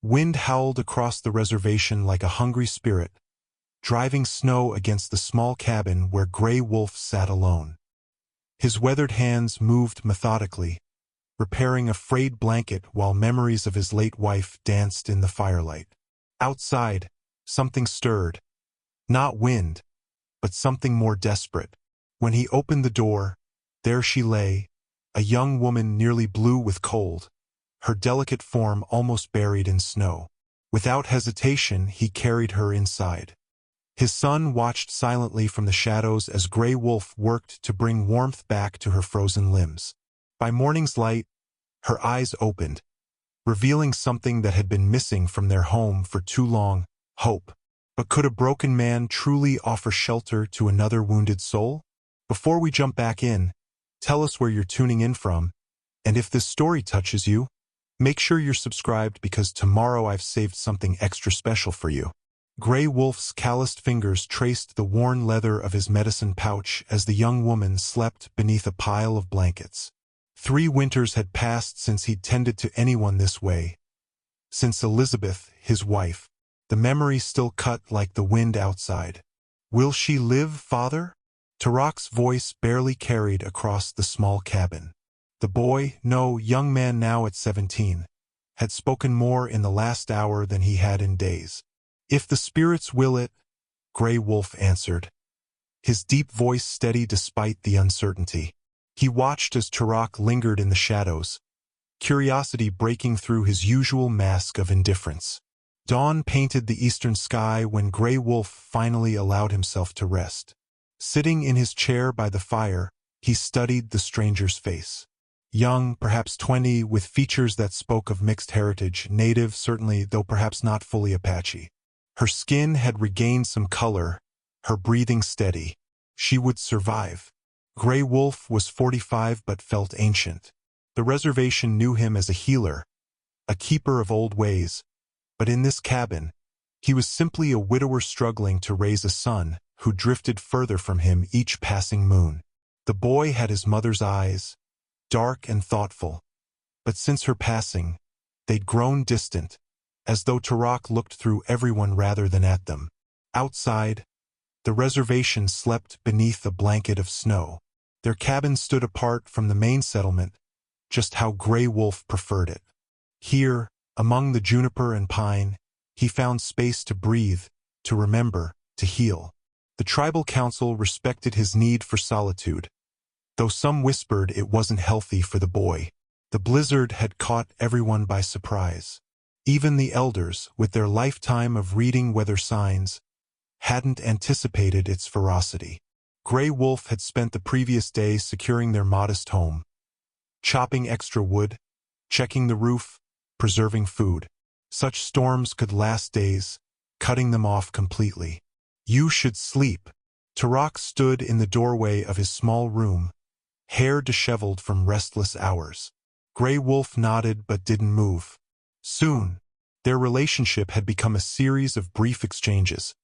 Wind howled across the reservation like a hungry spirit, driving snow against the small cabin where Gray Wolf sat alone. His weathered hands moved methodically, repairing a frayed blanket while memories of his late wife danced in the firelight. Outside, something stirred. Not wind, but something more desperate. When he opened the door, there she lay, a young woman nearly blue with cold, her delicate form almost buried in snow. Without hesitation, he carried her inside. His son watched silently from the shadows as Gray Wolf worked to bring warmth back to her frozen limbs. By morning's light, her eyes opened, revealing something that had been missing from their home for too long: hope. But could a broken man truly offer shelter to another wounded soul? Before we jump back in, tell us where you're tuning in from, and if this story touches you, make sure you're subscribed because tomorrow I've saved something extra special for you. Gray Wolf's calloused fingers traced the worn leather of his medicine pouch as the young woman slept beneath a pile of blankets. 3 winters had passed since he'd tended to anyone this way. Since Elizabeth, his wife. The memory still cut like the wind outside. "Will she live, father?" Tarak's voice barely carried across the small cabin. The boy, no, young man now at 17, had spoken more in the last hour than he had in days. "If the spirits will it," Gray Wolf answered, his deep voice steady despite the uncertainty. He watched as Tarak lingered in the shadows, curiosity breaking through his usual mask of indifference. Dawn painted the eastern sky when Gray Wolf finally allowed himself to rest. Sitting in his chair by the fire, he studied the stranger's face. Young, perhaps 20, with features that spoke of mixed heritage, native certainly, though perhaps not fully Apache. Her skin had regained some color, her breathing steady. She would survive. Gray Wolf was 45 but felt ancient. The reservation knew him as a healer, a keeper of old ways, but in this cabin, he was simply a widower struggling to raise a son who drifted further from him each passing moon. The boy had his mother's eyes, dark and thoughtful, but since her passing, they'd grown distant, as though Tarak looked through everyone rather than at them. Outside, the reservation slept beneath a blanket of snow. Their cabin stood apart from the main settlement, just how Gray Wolf preferred it. Here, among the juniper and pine, he found space to breathe, to remember, to heal. The tribal council respected his need for solitude, though some whispered it wasn't healthy for the boy. The blizzard had caught everyone by surprise. Even the elders, with their lifetime of reading weather signs, hadn't anticipated its ferocity. Gray Wolf had spent the previous day securing their modest home, chopping extra wood, checking the roof, preserving food. Such storms could last days, cutting them off completely. "You should sleep." Tarak stood in the doorway of his small room, hair disheveled from restless hours. Gray Wolf nodded but didn't move. Soon, their relationship had become a series of brief exchanges,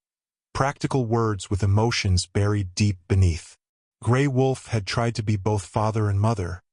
practical words with emotions buried deep beneath. Gray Wolf had tried to be both father and mother,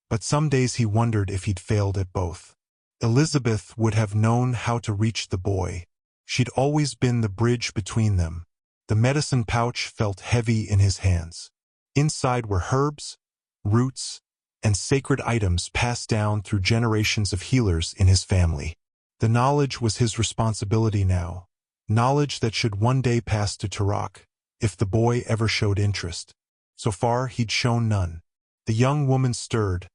but some days he wondered if he'd failed at both. Elizabeth would have known how to reach the boy. She'd always been the bridge between them. The medicine pouch felt heavy in his hands. Inside were herbs, roots, and sacred items passed down through generations of healers in his family. The knowledge was his responsibility now, knowledge that should one day pass to Tarak, if the boy ever showed interest. So far, he'd shown none. The young woman stirred,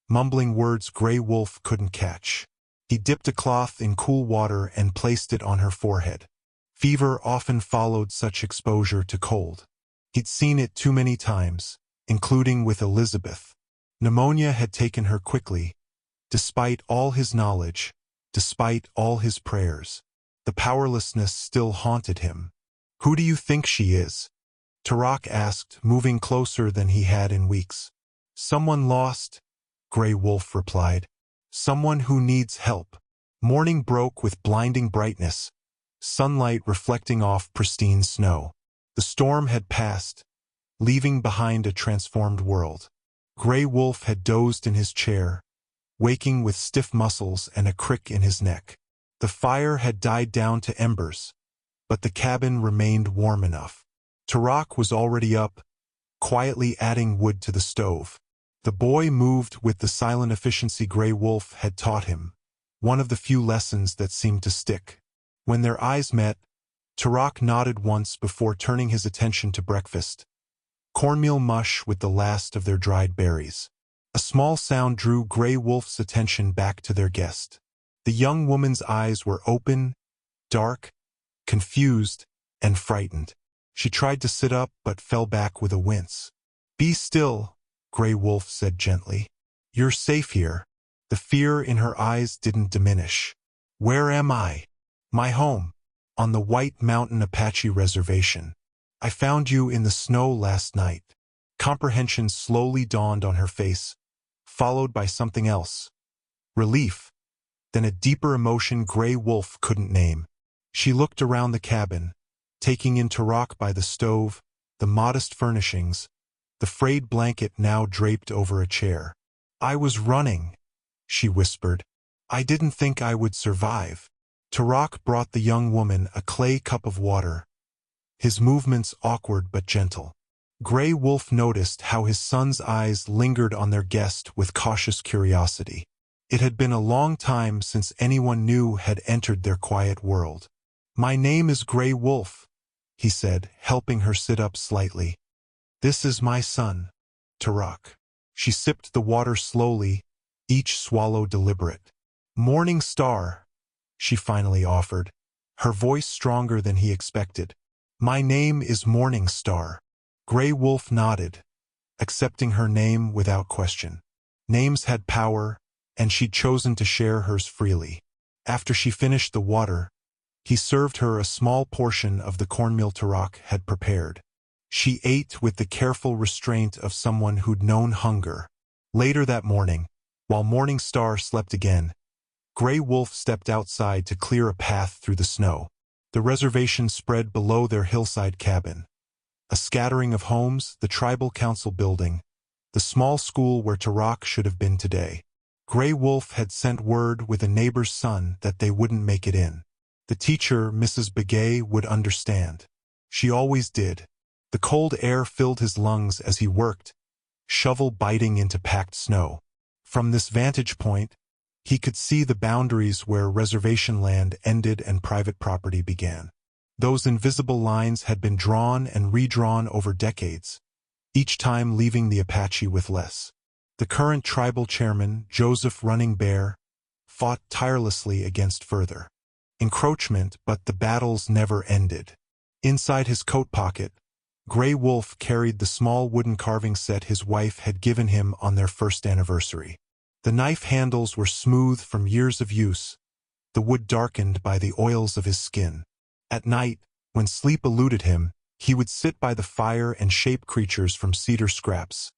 mumbling words Gray Wolf couldn't catch. He dipped a cloth in cool water and placed it on her forehead. Fever often followed such exposure to cold. He'd seen it too many times, including with Elizabeth. Pneumonia had taken her quickly, despite all his knowledge, despite all his prayers. The powerlessness still haunted him. "Who do you think she is?" Tarak asked, moving closer than he had in weeks. "Someone lost," Gray Wolf replied. "Someone who needs help." Morning broke with blinding brightness, sunlight reflecting off pristine snow. The storm had passed, leaving behind a transformed world. Gray Wolf had dozed in his chair, waking with stiff muscles and a crick in his neck. The fire had died down to embers, but the cabin remained warm enough. Turok was already up, quietly adding wood to the stove. The boy moved with the silent efficiency Grey Wolf had taught him, one of the few lessons that seemed to stick. When their eyes met, Turok nodded once before turning his attention to breakfast. Cornmeal mush with the last of their dried berries. A small sound drew Grey Wolf's attention back to their guest. The young woman's eyes were open, dark, confused, and frightened. She tried to sit up but fell back with a wince. "Be still," Grey Wolf said gently. "You're safe here." The fear in her eyes didn't diminish. "Where am I?" "My home. On the White Mountain Apache reservation. I found you in the snow last night." Comprehension slowly dawned on her face, followed by something else. Relief, then a deeper emotion Grey Wolf couldn't name. She looked around the cabin, taking in Turok by the stove, the modest furnishings, the frayed blanket now draped over a chair. "I was running," she whispered. "I didn't think I would survive." Turok brought the young woman a clay cup of water, his movements awkward but gentle. Grey Wolf noticed how his son's eyes lingered on their guest with cautious curiosity. It had been a long time since anyone new had entered their quiet world. "My name is Grey Wolf," he said, helping her sit up slightly. "This is my son, Turok." She sipped the water slowly, each swallow deliberate. "Morning Star," she finally offered, her voice stronger than he expected. "My name is Morning Star." Grey Wolf nodded, accepting her name without question. Names had power, and she'd chosen to share hers freely. After she finished the water, he served her a small portion of the cornmeal Turok had prepared. She ate with the careful restraint of someone who'd known hunger. Later that morning, while Morning Star slept again, Grey Wolf stepped outside to clear a path through the snow. The reservation spread below their hillside cabin. A scattering of homes, the tribal council building, the small school where Turok should have been today. Grey Wolf had sent word with a neighbor's son that they wouldn't make it in. The teacher, Mrs. Begay, would understand. She always did. The cold air filled his lungs as he worked, shovel biting into packed snow. From this vantage point, he could see the boundaries where reservation land ended and private property began. Those invisible lines had been drawn and redrawn over decades, each time leaving the Apache with less. The current tribal chairman, Joseph Running Bear, fought tirelessly against further encroachment, but the battles never ended. Inside his coat pocket, Grey Wolf carried the small wooden carving set his wife had given him on their first anniversary. The knife handles were smooth from years of use, the wood darkened by the oils of his skin. At night, when sleep eluded him, he would sit by the fire and shape creatures from cedar scraps.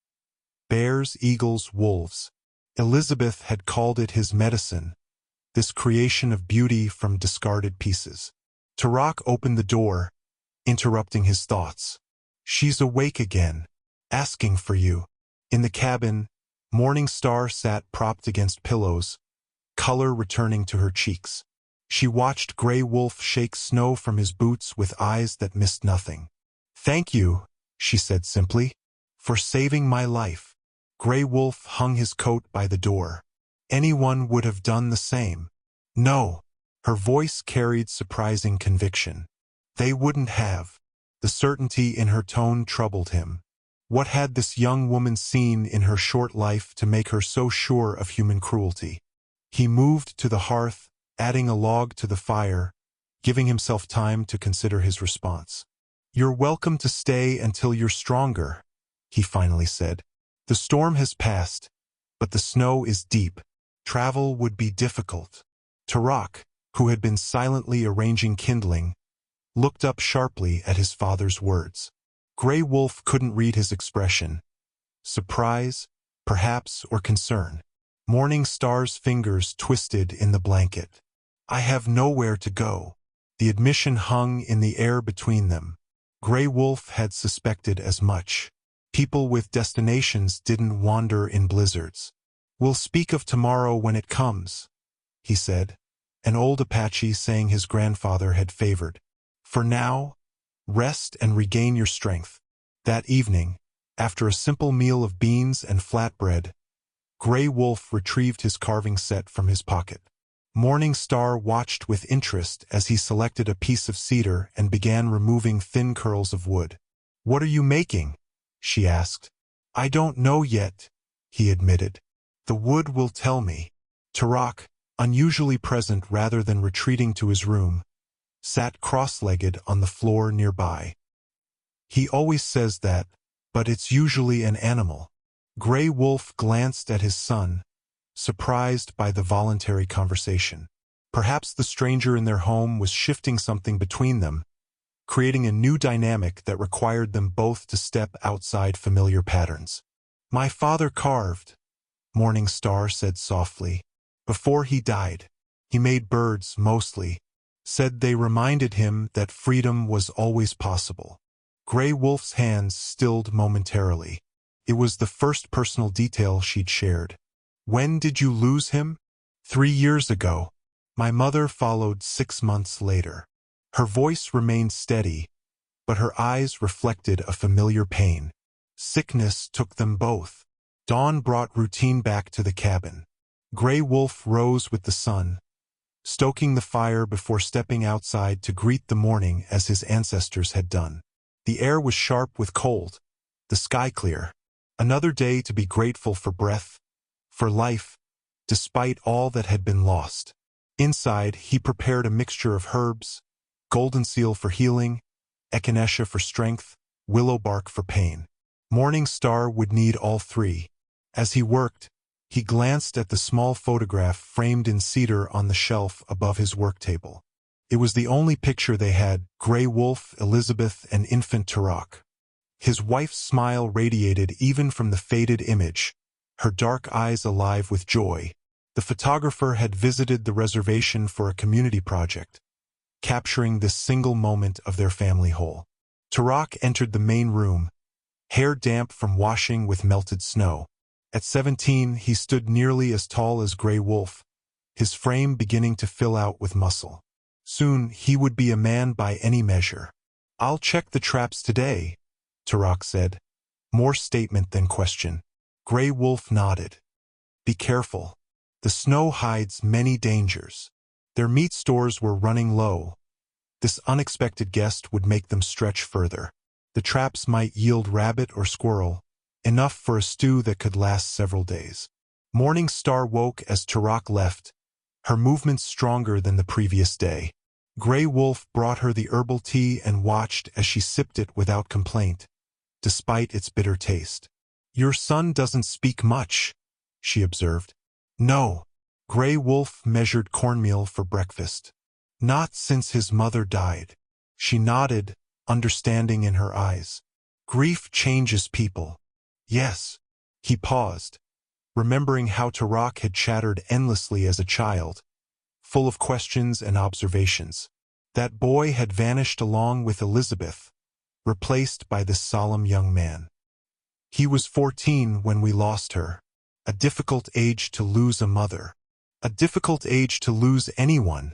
Bears, eagles, wolves. Elizabeth had called it his medicine, this creation of beauty from discarded pieces. Turok opened the door, interrupting his thoughts. "She's awake again, asking for you." In the cabin, Morning Star sat propped against pillows, color returning to her cheeks. She watched Grey Wolf shake snow from his boots with eyes that missed nothing. "Thank you," she said simply, "for saving my life." Grey Wolf hung his coat by the door. Anyone would have done the same. "No." Her voice carried surprising conviction. "They wouldn't have." The certainty in her tone troubled him. What had this young woman seen in her short life to make her so sure of human cruelty? He moved to the hearth, adding a log to the fire, giving himself time to consider his response. "You're welcome to stay until you're stronger," he finally said. "The storm has passed, but the snow is deep. Travel would be difficult." Turok, who had been silently arranging kindling, looked up sharply at his father's words. Grey Wolf couldn't read his expression. Surprise, perhaps, or concern. Morning Star's fingers twisted in the blanket. "I have nowhere to go." The admission hung in the air between them. Grey Wolf had suspected as much. People with destinations didn't wander in blizzards. "We'll speak of tomorrow when it comes," he said, An old Apache saying his grandfather had favored. For now, rest and regain your strength. That evening, after a simple meal of beans and flatbread, Gray Wolf retrieved his carving set from his pocket. Morning Star watched with interest as he selected a piece of cedar and began removing thin curls of wood. "What are you making?" she asked. "I don't know yet," he admitted. "The wood will tell me." Turok, unusually present rather than retreating to his room, sat cross-legged on the floor nearby. "He always says that, but it's usually an animal." Gray Wolf glanced at his son, surprised by the voluntary conversation. Perhaps the stranger in their home was shifting something between them, creating a new dynamic that required them both to step outside familiar patterns. "My father carved," Morning Star said softly. "Before he died, he made birds mostly, said they reminded him that freedom was always possible." Gray Wolf's hands stilled momentarily. It was the first personal detail she'd shared. "When did you lose him?" 3 years ago. My mother followed 6 months later." Her voice remained steady, but her eyes reflected a familiar pain. Sickness took them both. Dawn brought routine back to the cabin. Gray Wolf rose with the sun, stoking the fire before stepping outside to greet the morning as his ancestors had done. The air was sharp with cold, the sky clear. Another day to be grateful for breath, for life, despite all that had been lost. Inside, he prepared a mixture of herbs, golden seal for healing, echinacea for strength, willow bark for pain. Morning Star would need all three. As he worked, he glanced at the small photograph framed in cedar on the shelf above his work table. It was the only picture they had: Gray Wolf, Elizabeth, and infant Turok. His wife's smile radiated even from the faded image, her dark eyes alive with joy. The photographer had visited the reservation for a community project, capturing this single moment of their family whole. Turok entered the main room, hair damp from washing with melted snow. At 17, he stood nearly as tall as Gray Wolf, his frame beginning to fill out with muscle. Soon, he would be a man by any measure. "I'll check the traps today," Turok said, more statement than question. Gray Wolf nodded. "Be careful. The snow hides many dangers." Their meat stores were running low. This unexpected guest would make them stretch further. The traps might yield rabbit or squirrel, enough for a stew that could last several days. Morning Star woke as Turok left, her movements stronger than the previous day. Gray Wolf brought her the herbal tea and watched as she sipped it without complaint, despite its bitter taste. "Your son doesn't speak much," she observed. "No." Gray Wolf measured cornmeal for breakfast. "Not since his mother died." She nodded, understanding in her eyes. "Grief changes people." "Yes." He paused, remembering how Turok had chattered endlessly as a child, full of questions and observations. That boy had vanished along with Elizabeth, replaced by this solemn young man. "He was 14 when we lost her. A difficult age to lose a mother." "A difficult age to lose anyone,"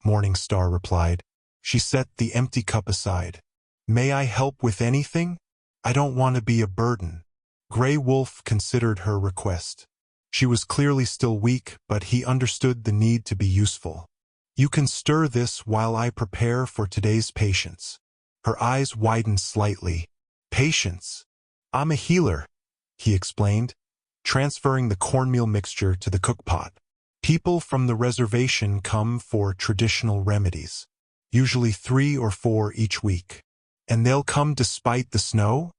Morning Star replied. She set the empty cup aside. "May I help with anything? I don't want to be a burden." Gray Wolf considered her request. She was clearly still weak, but he understood the need to be useful. "You can stir this while I prepare for today's patients." Her eyes widened slightly. "Patients? I'm a healer," he explained, transferring the cornmeal mixture to the cookpot. "People from the reservation come for traditional remedies, usually 3 or 4 each week. And they'll come despite the snow?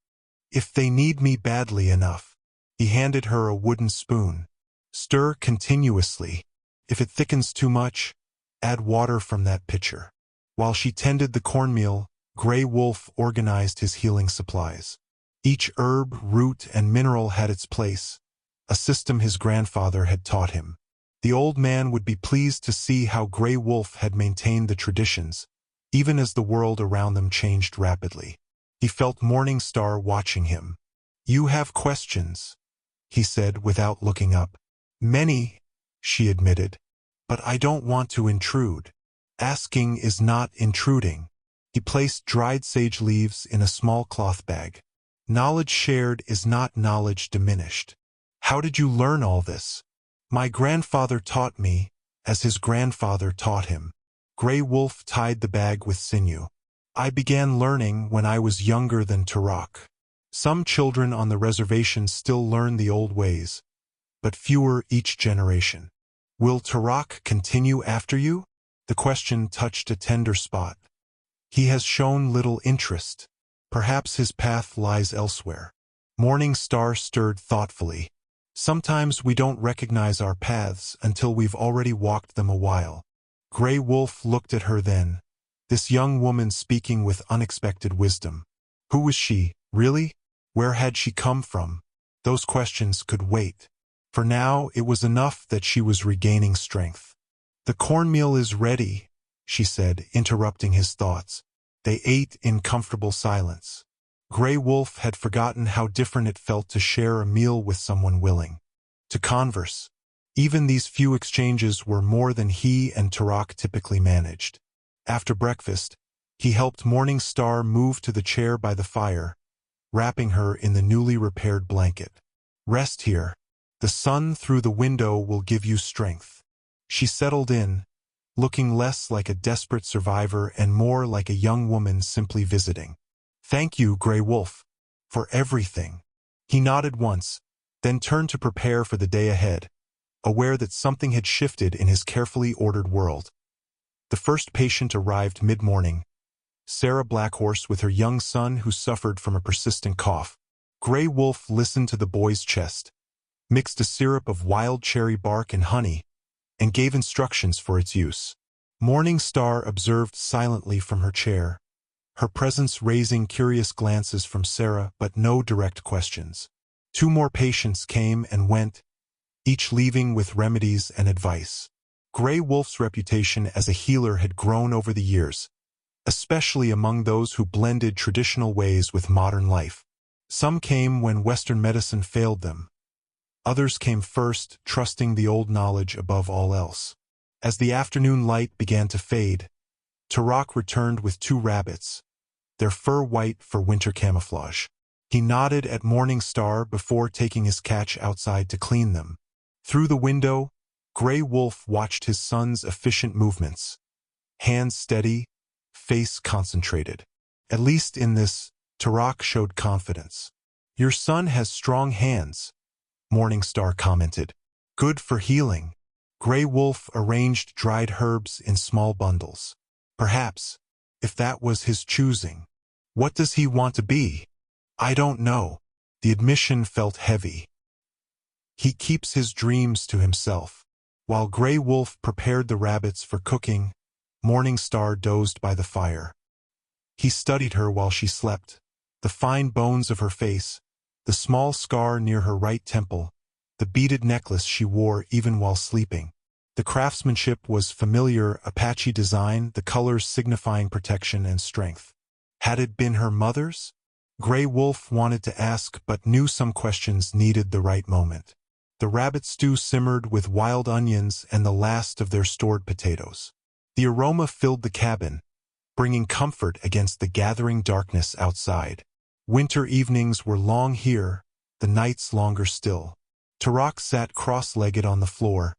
If they need me badly enough." He handed her a wooden spoon. "Stir continuously. If it thickens too much, add water from that pitcher." While she tended the cornmeal, Gray Wolf organized his healing supplies. Each herb, root, and mineral had its place, a system his grandfather had taught him. The old man would be pleased to see how Gray Wolf had maintained the traditions, even as the world around them changed rapidly. He felt Morning Star watching him. "You have questions," he said without looking up. "Many," she admitted, But I don't want to intrude. Asking is not intruding. He placed dried sage leaves in a small cloth bag. Knowledge shared is not knowledge diminished. How did you learn all this? My grandfather taught me, as his grandfather taught him. Gray Wolf tied the bag with sinew. I began learning when I was younger than Turok. Some children on the reservation still learn the old ways, but fewer each generation. Will Turok continue after you? The question touched a tender spot. He has shown little interest. Perhaps his path lies elsewhere. Morning Star stirred thoughtfully. Sometimes we don't recognize our paths until we've already walked them a while. Gray Wolf looked at her then, this young woman speaking with unexpected wisdom. Who was she, really? Where had she come from? Those questions could wait. For now, it was enough that she was regaining strength. The cornmeal is ready, she said, interrupting his thoughts. They ate in comfortable silence. Gray Wolf had forgotten how different it felt to share a meal with someone willing to converse. Even these few exchanges were more than he and Turok typically managed. After breakfast, he helped Morning Star move to the chair by the fire, wrapping her in the newly repaired blanket. Rest here. The sun through the window will give you strength. She settled in, looking less like a desperate survivor and more like a young woman simply visiting. Thank you, Gray Wolf, for everything. He nodded once, then turned to prepare for the day ahead, aware that something had shifted in his carefully ordered world. The first patient arrived mid-morning, Sarah Blackhorse with her young son who suffered from a persistent cough. Gray Wolf listened to the boy's chest, mixed a syrup of wild cherry bark and honey, and gave instructions for its use. Morning Star observed silently from her chair, her presence raising curious glances from Sarah but no direct questions. 2 more patients came and went, each leaving with remedies and advice. Gray Wolf's reputation as a healer had grown over the years, especially among those who blended traditional ways with modern life. Some came when Western medicine failed them. Others came first, trusting the old knowledge above all else. As the afternoon light began to fade, Turok returned with 2 rabbits, their fur white for winter camouflage. He nodded at Morning Star before taking his catch outside to clean them. Through the window, Gray Wolf watched his son's efficient movements, hands steady, face concentrated. At least in this, Turok showed confidence. Your son has strong hands, Morning Star commented. Good for healing. Gray Wolf arranged dried herbs in small bundles. Perhaps, if that was his choosing. What does he want to be? I don't know. The admission felt heavy. He keeps his dreams to himself. While Gray Wolf prepared the rabbits for cooking, Morning Star dozed by the fire. He studied her while she slept, the fine bones of her face, the small scar near her right temple, the beaded necklace she wore even while sleeping. The craftsmanship was familiar Apache design, the colors signifying protection and strength. Had it been her mother's? Gray Wolf wanted to ask but knew some questions needed the right moment. The rabbit stew simmered with wild onions and the last of their stored potatoes. The aroma filled the cabin, bringing comfort against the gathering darkness outside. Winter evenings were long here, the nights longer still. Turok sat cross-legged on the floor,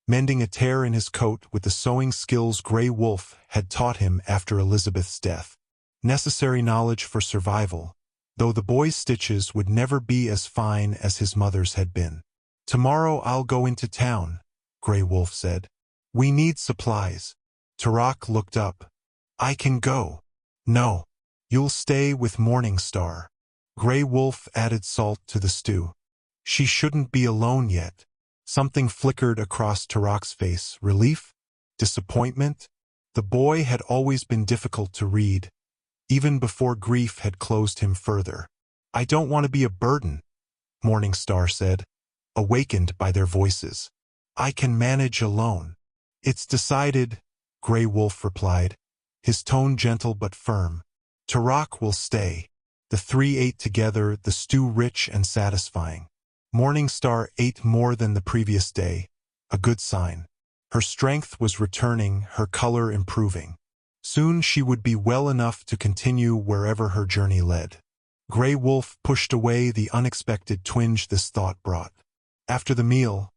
mending a tear in his coat with the sewing skills Gray Wolf had taught him after Elizabeth's death. Necessary knowledge for survival, though the boy's stitches would never be as fine as his mother's had been. Tomorrow I'll go into town, Gray Wolf said. We need supplies. Turok looked up. I can go. No. You'll stay with Morning Star. Gray Wolf added salt to the stew. She shouldn't be alone yet. Something flickered across Turok's face. Relief? Disappointment? The boy had always been difficult to read, even before grief had closed him further. I don't want to be a burden, Morning Star said, awakened by their voices. I can manage alone. It's decided, Gray Wolf replied, his tone gentle but firm. Turok will stay. The 3 ate together, the stew rich and satisfying. Morning Star ate more than the previous day, a good sign. Her strength was returning, her color improving. Soon she would be well enough to continue wherever her journey led. Grey Wolf pushed away the unexpected twinge this thought brought. After the meal,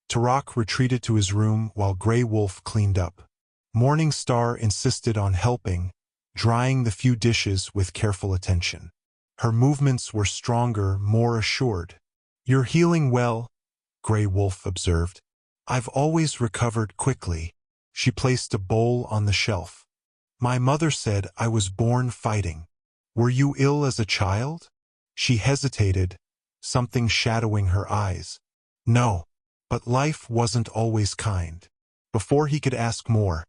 Turok retreated to his room while Grey Wolf cleaned up. Morning Star insisted on helping, drying the few dishes with careful attention. Her movements were stronger, more assured. "You're healing well," Grey Wolf observed. "I've always recovered quickly." She placed a bowl on the shelf. "My mother said I was born fighting. Were you ill as a child?" She hesitated, something shadowing her eyes. "No, but life wasn't always kind." Before he could ask more,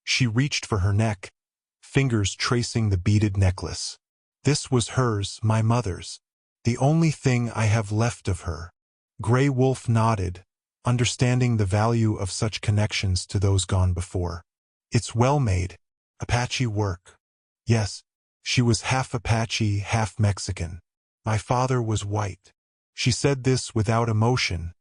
she reached for her neck, fingers tracing the beaded necklace. "This was hers, my mother's. The only thing I have left of her." Grey Wolf nodded, understanding the value of such connections to those gone before. "It's well made. Apache work." "Yes, she was half Apache, half Mexican. My father was white." She said this without emotion,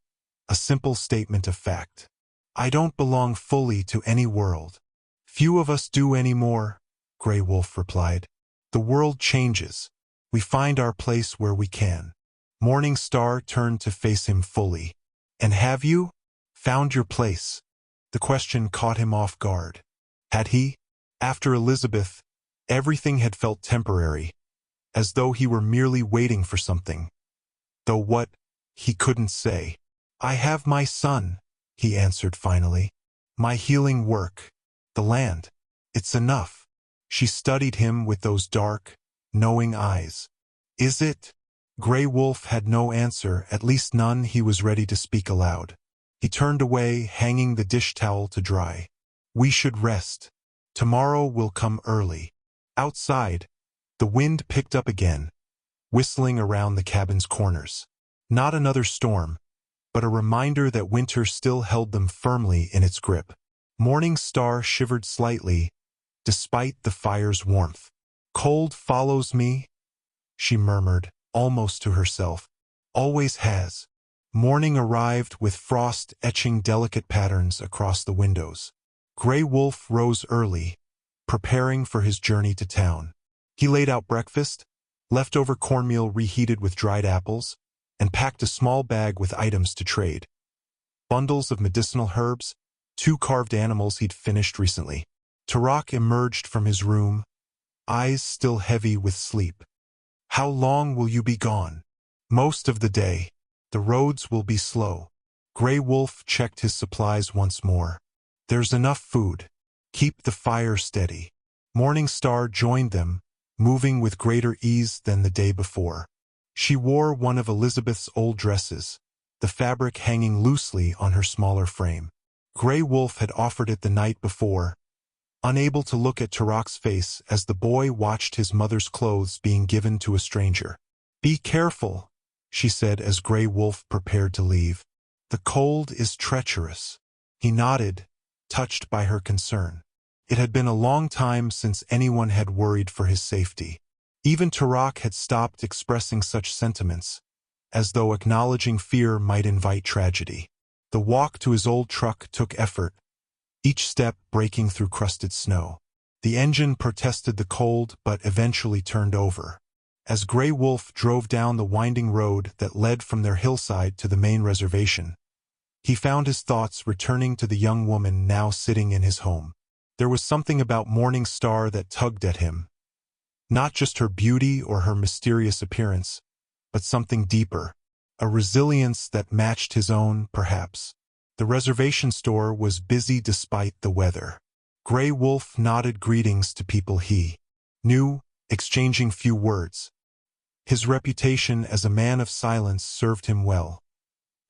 a simple statement of fact. "I don't belong fully to any world." "Few of us do anymore," Grey Wolf replied. "The world changes. We find our place where we can." Morning Star turned to face him fully. "And have you found your place?" The question caught him off guard. Had he? After Elizabeth, everything had felt temporary, as though he were merely waiting for something. Though what, he couldn't say. "I have my son," he answered finally. "My healing work. The land. It's enough." She studied him with those dark, knowing eyes. "Is it?" Grey Wolf had no answer, at least none he was ready to speak aloud. He turned away, hanging the dish towel to dry. "We should rest. Tomorrow will come early." Outside, the wind picked up again, whistling around the cabin's corners. Not another storm, but a reminder that winter still held them firmly in its grip. Morning Star shivered slightly, despite the fire's warmth. "Cold follows me," she murmured, almost to herself. "Always has." Morning arrived with frost etching delicate patterns across the windows. Grey Wolf rose early, preparing for his journey to town. He laid out breakfast, leftover cornmeal reheated with dried apples, and packed a small bag with items to trade. Bundles of medicinal herbs, 2 carved animals he'd finished recently. Turok emerged from his room, eyes still heavy with sleep. "How long will you be gone?" "Most of the day. The roads will be slow." Grey Wolf checked his supplies once more. "There's enough food. Keep the fire steady." Morning Star joined them, moving with greater ease than the day before. She wore one of Elizabeth's old dresses, the fabric hanging loosely on her smaller frame. Grey Wolf had offered it the night before, unable to look at Turok's face as the boy watched his mother's clothes being given to a stranger. "Be careful," she said as Grey Wolf prepared to leave. "The cold is treacherous." He nodded, touched by her concern. It had been a long time since anyone had worried for his safety. Even Turok had stopped expressing such sentiments, as though acknowledging fear might invite tragedy. The walk to his old truck took effort, each step breaking through crusted snow. The engine protested the cold but eventually turned over. As Grey Wolf drove down the winding road that led from their hillside to the main reservation, he found his thoughts returning to the young woman now sitting in his home. There was something about Morning Star that tugged at him. Not just her beauty or her mysterious appearance, but something deeper, a resilience that matched his own, perhaps. The reservation store was busy despite the weather. Grey Wolf nodded greetings to people he knew, exchanging few words. His reputation as a man of silence served him well.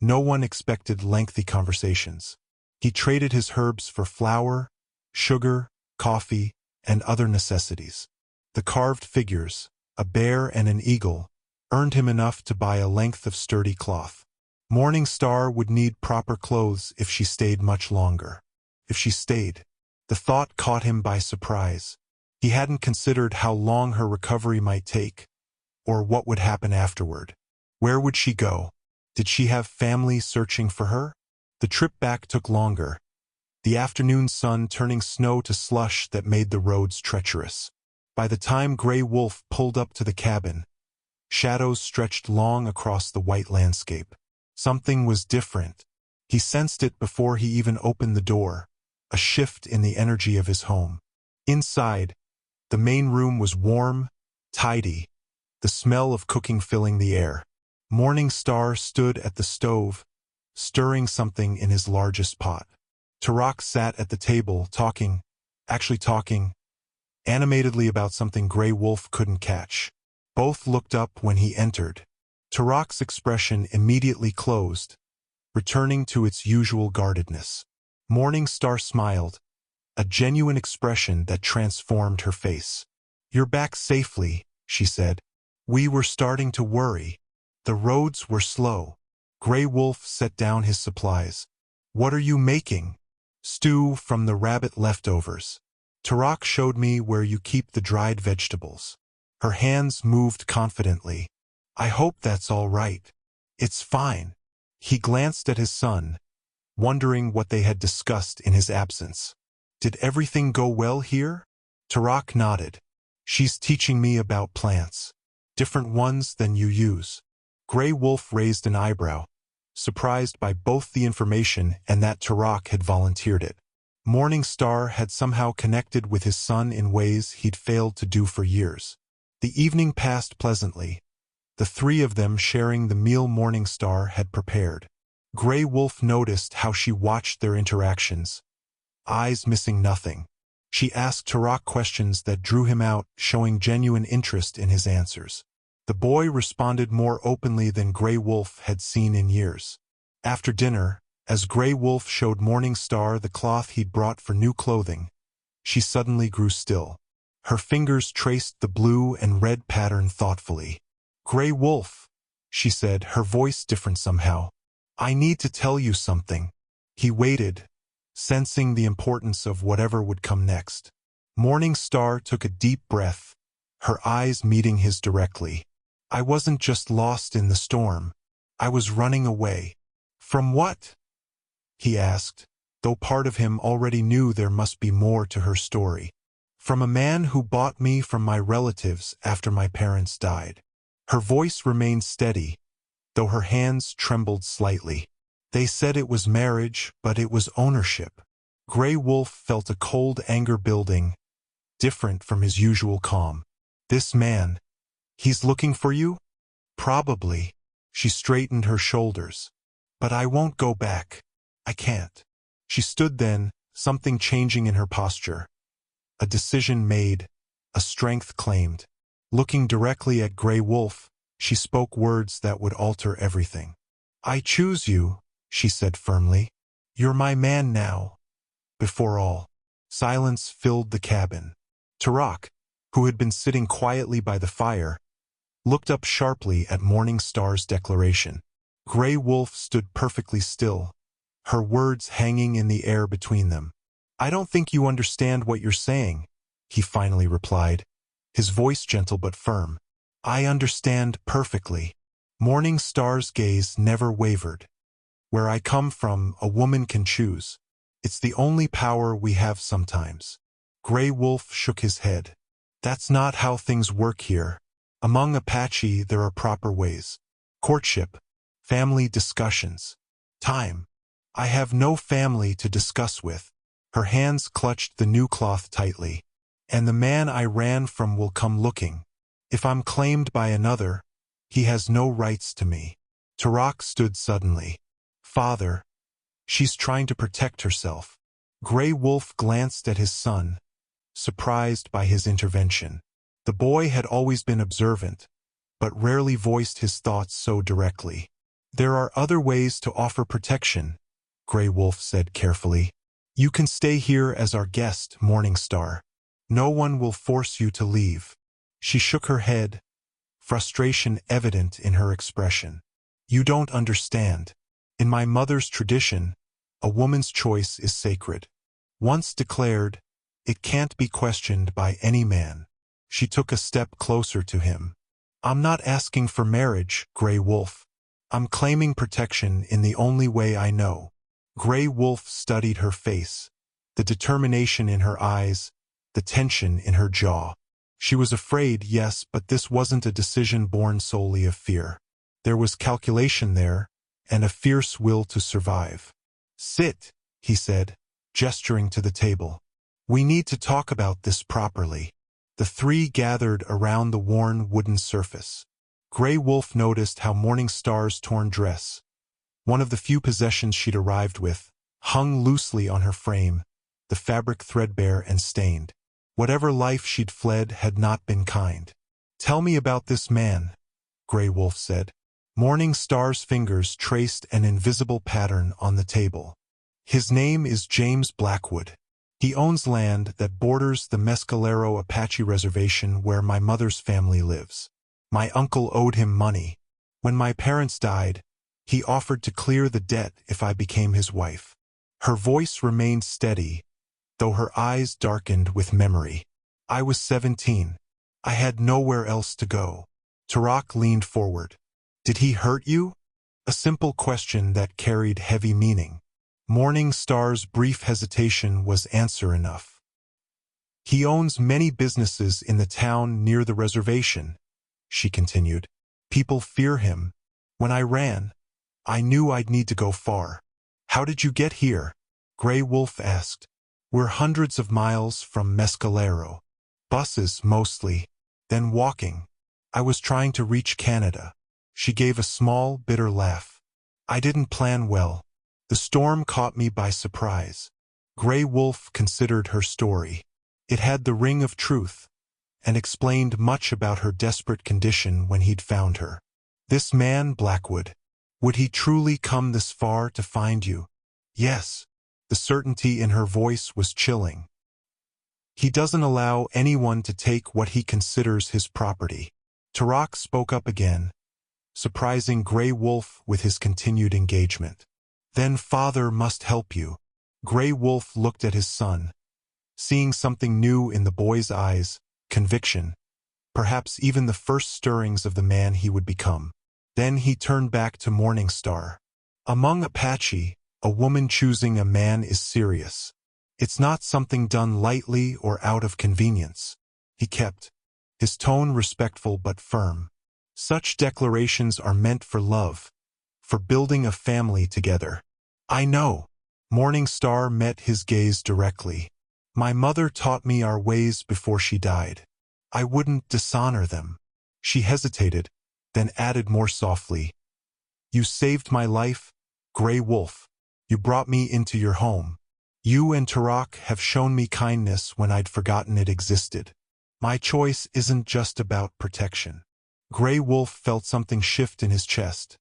No one expected lengthy conversations. He traded his herbs for flour, sugar, coffee, and other necessities. The carved figures, a bear and an eagle, earned him enough to buy a length of sturdy cloth. Morning Star would need proper clothes if she stayed much longer. If she stayed, the thought caught him by surprise. He hadn't considered how long her recovery might take, or what would happen afterward. Where would she go? Did she have family searching for her? The trip back took longer, the afternoon sun turning snow to slush that made the roads treacherous. By the time Grey Wolf pulled up to the cabin, shadows stretched long across the white landscape. Something was different. He sensed it before he even opened the door, a shift in the energy of his home. Inside, the main room was warm, tidy, the smell of cooking filling the air. Morning Star stood at the stove, stirring something in his largest pot. Tarak sat at the table, talking animatedly about something Grey Wolf couldn't catch. Both looked up when he entered. Tarak's expression immediately closed, returning to its usual guardedness. Morning Star smiled, a genuine expression that transformed her face. "You're back safely," she said. "We were starting to worry." The roads were slow. Grey Wolf set down his supplies. "What are you making?" "Stew from the rabbit leftovers. Tarak showed me where you keep the dried vegetables." Her hands moved confidently. "I hope that's all right." "It's fine." He glanced at his son, wondering what they had discussed in his absence. "Did everything go well here?" Tarak nodded. "She's teaching me about plants. Different ones than you use." Grey Wolf raised an eyebrow, surprised by both the information and that Tarak had volunteered it. Morning Star had somehow connected with his son in ways he'd failed to do for years. The evening passed pleasantly, the three of them sharing the meal Morning Star had prepared. Grey Wolf noticed how she watched their interactions, eyes missing nothing. She asked Tarak questions that drew him out, showing genuine interest in his answers. The boy responded more openly than Grey Wolf had seen in years. After dinner, as Grey Wolf showed Morning Star the cloth he'd brought for new clothing, she suddenly grew still. Her fingers traced the blue and red pattern thoughtfully. "Grey Wolf," she said, her voice different somehow. "I need to tell you something." He waited, sensing the importance of whatever would come next. Morning Star took a deep breath, her eyes meeting his directly. "I wasn't just lost in the storm. I was running away." "From what?" he asked, though part of him already knew there must be more to her story. "From a man who bought me from my relatives after my parents died." Her voice remained steady, though her hands trembled slightly. "They said it was marriage, but it was ownership." Grey Wolf felt a cold anger building, different from his usual calm. "This man, he's looking for you?" "Probably." She straightened her shoulders. "But I won't go back. I can't." She stood then, something changing in her posture. A decision made, a strength claimed. Looking directly at Grey Wolf, she spoke words that would alter everything. "I choose you," she said firmly. "You're my man now. Before all." Silence filled the cabin. Tarak, who had been sitting quietly by the fire, looked up sharply at Morning Star's declaration. Grey Wolf stood perfectly still, her words hanging in the air between them. "I don't think you understand what you're saying," he finally replied, his voice gentle but firm. "I understand perfectly." Morning Star's gaze never wavered. "Where I come from, a woman can choose. It's the only power we have sometimes." Grey Wolf shook his head. "That's not how things work here. Among Apache there are proper ways. Courtship, family discussions, time. I have no family to discuss with." Her hands clutched the new cloth tightly. "And the man I ran from will come looking. If I'm claimed by another, he has no rights to me." Tarak stood suddenly. "Father." "She's trying to protect herself." Grey Wolf glanced at his son, surprised by his intervention. The boy had always been observant, but rarely voiced his thoughts so directly. "There are other ways to offer protection," Grey Wolf said carefully. "You can stay here as our guest, Morning Star. No one will force you to leave." She shook her head, frustration evident in her expression. "You don't understand. In my mother's tradition, a woman's choice is sacred. Once declared, it can't be questioned by any man." She took a step closer to him. "I'm not asking for marriage, Grey Wolf. I'm claiming protection in the only way I know." Gray Wolf studied her face, the determination in her eyes, the tension in her jaw. She was afraid, yes, but this wasn't a decision born solely of fear. There was calculation there, and a fierce will to survive. "Sit," he said, gesturing to the table. "We need to talk about this properly." The three gathered around the worn wooden surface. Gray Wolf noticed how Morningstar's torn dress, one of the few possessions she'd arrived with, hung loosely on her frame, the fabric threadbare and stained. Whatever life she'd fled had not been kind. "Tell me about this man," Gray Wolf said. Morningstar's fingers traced an invisible pattern on the table. "His name is James Blackwood. He owns land that borders the Mescalero Apache reservation where my mother's family lives. My uncle owed him money. When my parents died, he offered to clear the debt if I became his wife." Her voice remained steady, though her eyes darkened with memory. "I was 17. I had nowhere else to go." Tarak leaned forward. "Did he hurt you?" A simple question that carried heavy meaning. Morningstar's brief hesitation was answer enough. "He owns many businesses in the town near the reservation," she continued. "People fear him. When I ran, I knew I'd need to go far." "How did you get here?" Gray Wolf asked. "We're hundreds of miles from Mescalero. Buses, mostly. Then walking. I was trying to reach Canada." She gave a small, bitter laugh. "I didn't plan well. The storm caught me by surprise." Gray Wolf considered her story. It had the ring of truth, and explained much about her desperate condition when he'd found her. "This man, Blackwood, would he truly come this far to find you?" "Yes." The certainty in her voice was chilling. "He doesn't allow anyone to take what he considers his property." Tarak spoke up again, surprising Gray Wolf with his continued engagement. "Then Father must help you." Gray Wolf looked at his son, seeing something new in the boy's eyes, conviction, perhaps even the first stirrings of the man he would become. Then he turned back to Morningstar. "Among Apache, a woman choosing a man is serious. It's not something done lightly or out of convenience." He kept his tone respectful but firm. "Such declarations are meant for love, for building a family together." "I know." Morningstar met his gaze directly. "My mother taught me our ways before she died. I wouldn't dishonor them." She hesitated, then added more softly, "You saved my life, Gray Wolf. You brought me into your home. You and Tarak have shown me kindness when I'd forgotten it existed. My choice isn't just about protection." Gray Wolf felt something shift in his chest,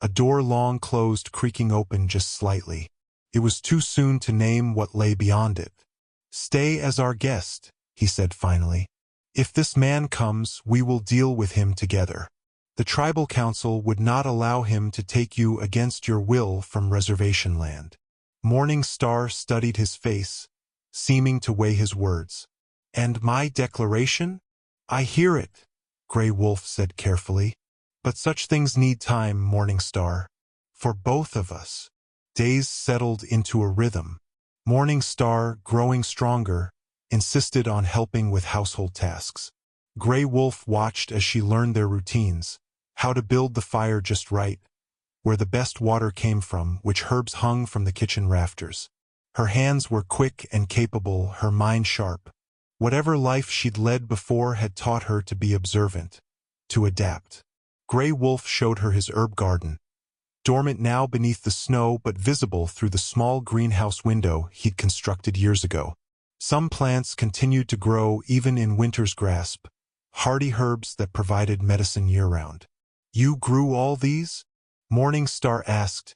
a door long closed creaking open just slightly. It was too soon to name what lay beyond it. "Stay as our guest," he said finally. "If this man comes, we will deal with him together. The tribal council would not allow him to take you against your will from reservation land." Morningstar studied his face, seeming to weigh his words. "And my declaration?" "I hear it," Gray Wolf said carefully. "But such things need time, Morningstar. For both of us." Days settled into a rhythm. Morningstar, growing stronger, insisted on helping with household tasks. Gray Wolf watched as she learned their routines, how to build the fire just right, where the best water came from, which herbs hung from the kitchen rafters. Her hands were quick and capable, her mind sharp. Whatever life she'd led before had taught her to be observant, to adapt. Gray Wolf showed her his herb garden, dormant now beneath the snow but visible through the small greenhouse window he'd constructed years ago. Some plants continued to grow even in winter's grasp, hardy herbs that provided medicine year-round. "You grew all these?" Morningstar asked,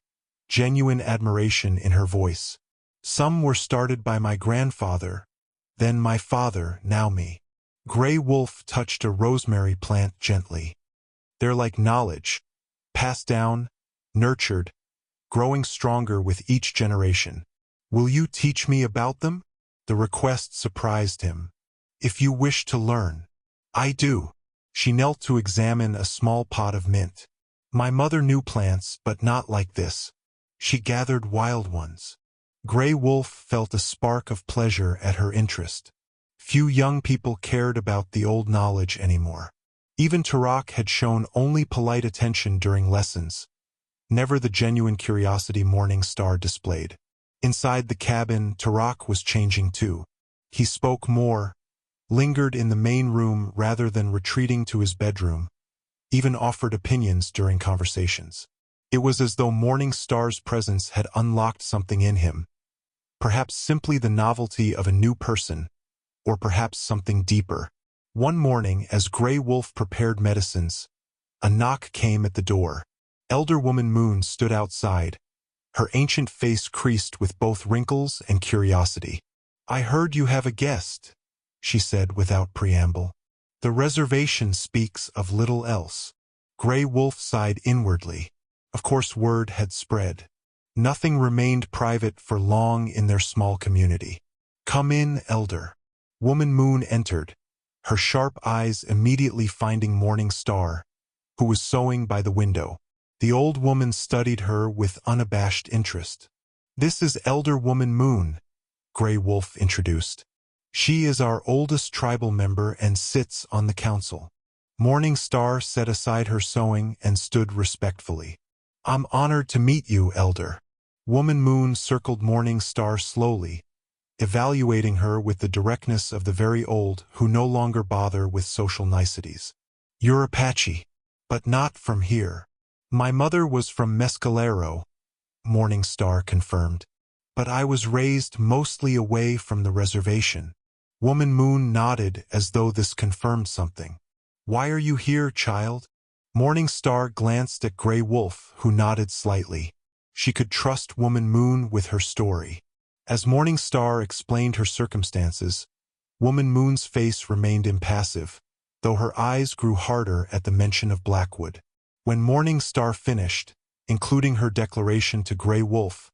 genuine admiration in her voice. "Some were started by my grandfather, then my father, now me." Gray Wolf touched a rosemary plant gently. "They're like knowledge, passed down, nurtured, growing stronger with each generation. Will you teach me about them?" The request surprised him. "If you wish to learn." "I do." She knelt to examine a small pot of mint. "My mother knew plants, but not like this." She gathered wild ones. Gray Wolf felt a spark of pleasure at her interest. Few young people cared about the old knowledge anymore. Even Turok had shown only polite attention during lessons, never the genuine curiosity Morning Star displayed. Inside the cabin, Turok was changing too. He spoke more, lingered in the main room rather than retreating to his bedroom, even offered opinions during conversations. It was as though Morning Star's presence had unlocked something in him, perhaps simply the novelty of a new person, or perhaps something deeper. One morning, as Gray Wolf prepared medicines, a knock came at the door. Elder Woman Moon stood outside, her ancient face creased with both wrinkles and curiosity. "I heard you have a guest," she said without preamble. "The reservation speaks of little else." Gray Wolf sighed inwardly. Of course word had spread. Nothing remained private for long in their small community. "Come in, Elder." Woman Moon entered, her sharp eyes immediately finding Morning Star, who was sewing by the window. The old woman studied her with unabashed interest. "This is Elder Woman Moon," Gray Wolf introduced. "She is our oldest tribal member and sits on the council." Morning Star set aside her sewing and stood respectfully. "I'm honored to meet you, Elder." Woman Moon circled Morning Star slowly, evaluating her with the directness of the very old who no longer bother with social niceties. "You're Apache, but not from here." "My mother was from Mescalero," Morning Star confirmed. "But I was raised mostly away from the reservation." Woman Moon nodded as though this confirmed something. "Why are you here, child?" Morning Star glanced at Gray Wolf, who nodded slightly. She could trust Woman Moon with her story. As Morning Star explained her circumstances, Woman Moon's face remained impassive, though her eyes grew harder at the mention of Blackwood. When Morning Star finished, including her declaration to Gray Wolf,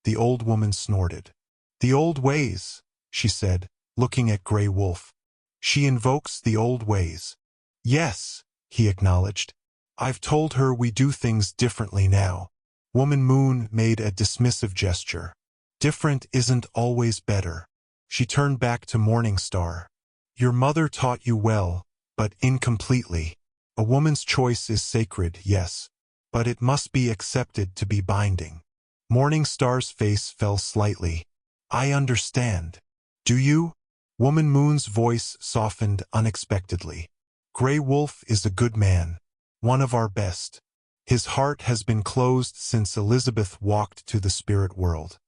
the old woman snorted. "The old ways," she said, looking at Gray Wolf. "She invokes the old ways." "Yes," he acknowledged. "I've told her we do things differently now." Woman Moon made a dismissive gesture. "Different isn't always better." She turned back to Morning Star. "Your mother taught you well, but incompletely. A woman's choice is sacred, yes, but it must be accepted to be binding." Morning Star's face fell slightly. "I understand." "Do you?" Woman Moon's voice softened unexpectedly. "Gray Wolf is a good man, one of our best. His heart has been closed since Elizabeth walked to the spirit world.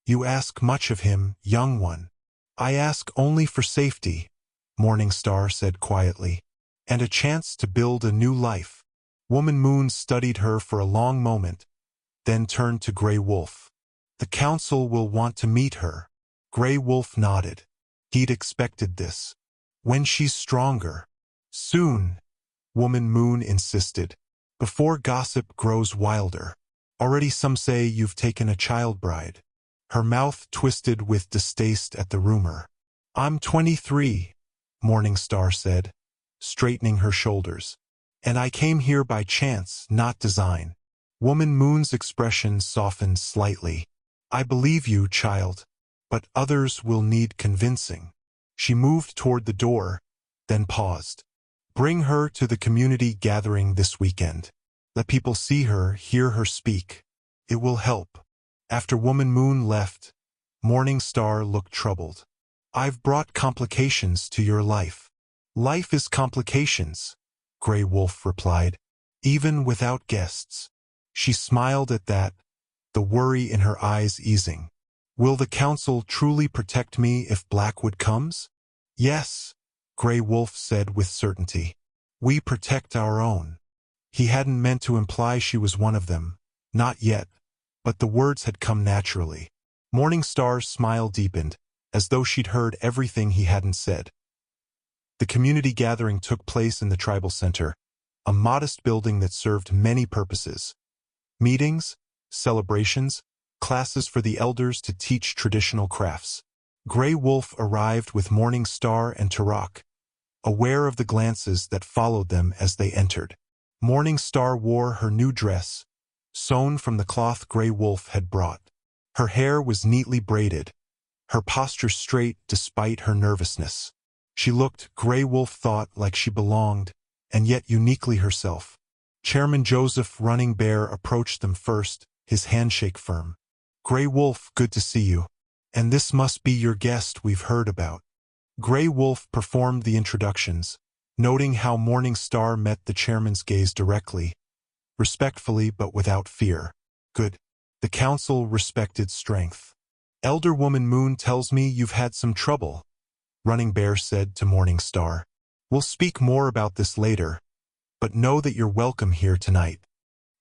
You ask much of him, young one." "I ask only for safety," Morning Star said quietly, "and a chance to build a new life." Woman Moon studied her for a long moment, then turned to Gray Wolf. "The council will want to meet her." Gray Wolf nodded. He'd expected this. "When she's stronger." "Soon," Woman Moon insisted, "before gossip grows wilder. Already some say you've taken a child bride." Her mouth twisted with distaste at the rumor. "I'm 23, Morning Star said, straightening her shoulders. "And I came here by chance, not design." Woman Moon's expression softened slightly. "I believe you, child, but others will need convincing." She moved toward the door, then paused. "Bring her to the community gathering this weekend. Let people see her, hear her speak. It will help." After Woman Moon left, Morning Star looked troubled. "I've brought complications to your life." "Life is complications," Gray Wolf replied, "even without guests." She smiled at that, the worry in her eyes easing. "Will the council truly protect me if Blackwood comes?" "Yes," Gray Wolf said with certainty. "We protect our own." He hadn't meant to imply she was one of them, not yet, but the words had come naturally. Morning Star's smile deepened, as though she'd heard everything he hadn't said. The community gathering took place in the tribal center, a modest building that served many purposes. Meetings, celebrations, classes for the elders to teach traditional crafts. Gray Wolf arrived with Morning Star and Turok, aware of the glances that followed them as they entered. Morning Star wore her new dress, sewn from the cloth Grey Wolf had brought. Her hair was neatly braided, her posture straight despite her nervousness. She looked, Grey Wolf thought, like she belonged, and yet uniquely herself. Chairman Joseph Running Bear approached them first, his handshake firm. Grey Wolf, good to see you. And this must be your guest we've heard about. Grey Wolf performed the introductions, noting how Morning Star met the chairman's gaze directly, respectfully but without fear. Good. The council respected strength. Elder Woman Moon tells me you've had some trouble, Running Bear said to Morning Star. We'll speak more about this later, but know that you're welcome here tonight.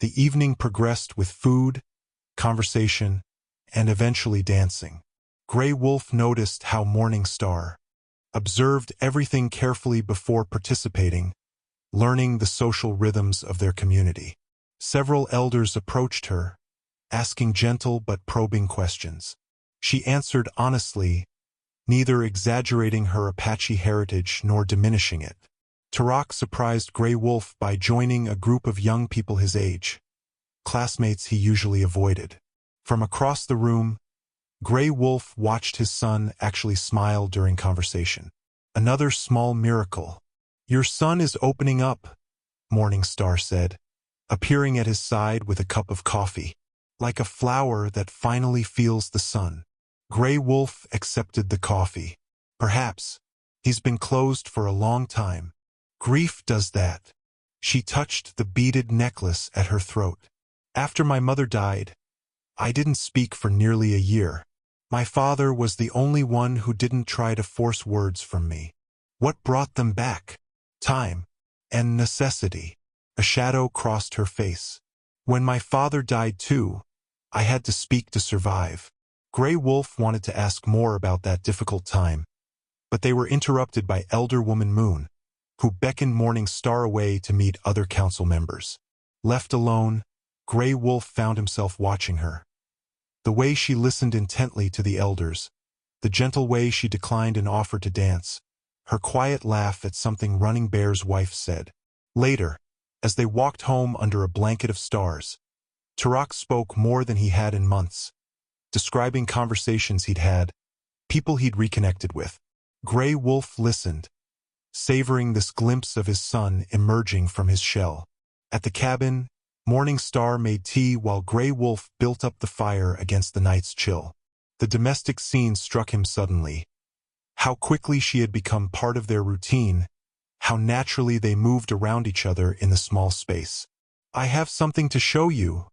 The evening progressed with food, conversation, and eventually dancing. Grey Wolf noticed how Morning Star observed everything carefully before participating, learning the social rhythms of their community. Several elders approached her, asking gentle but probing questions. She answered honestly, neither exaggerating her Apache heritage nor diminishing it. Turok surprised Grey Wolf by joining a group of young people his age, classmates he usually avoided. From across the room, Grey Wolf watched his son actually smile during conversation. Another small miracle. Your son is opening up, Morning Star said, appearing at his side with a cup of coffee. Like a flower that finally feels the sun. Grey Wolf accepted the coffee. Perhaps. He's been closed for a long time. Grief does that. She touched the beaded necklace at her throat. After my mother died, I didn't speak for nearly a year. My father was the only one who didn't try to force words from me. What brought them back? Time. And necessity. A shadow crossed her face. When my father died too, I had to speak to survive. Grey Wolf wanted to ask more about that difficult time, but they were interrupted by Elder Woman Moon, who beckoned Morning Star away to meet other council members. Left alone, Grey Wolf found himself watching her. The way she listened intently to the elders, the gentle way she declined an offer to dance, her quiet laugh at something Running Bear's wife said. Later, as they walked home under a blanket of stars, Turok spoke more than he had in months, describing conversations he'd had, people he'd reconnected with. Grey Wolf listened, savoring this glimpse of his son emerging from his shell. At the cabin, Morning Star made tea while Grey Wolf built up the fire against the night's chill. The domestic scene struck him suddenly. How quickly she had become part of their routine, how naturally they moved around each other in the small space. I have something to show you,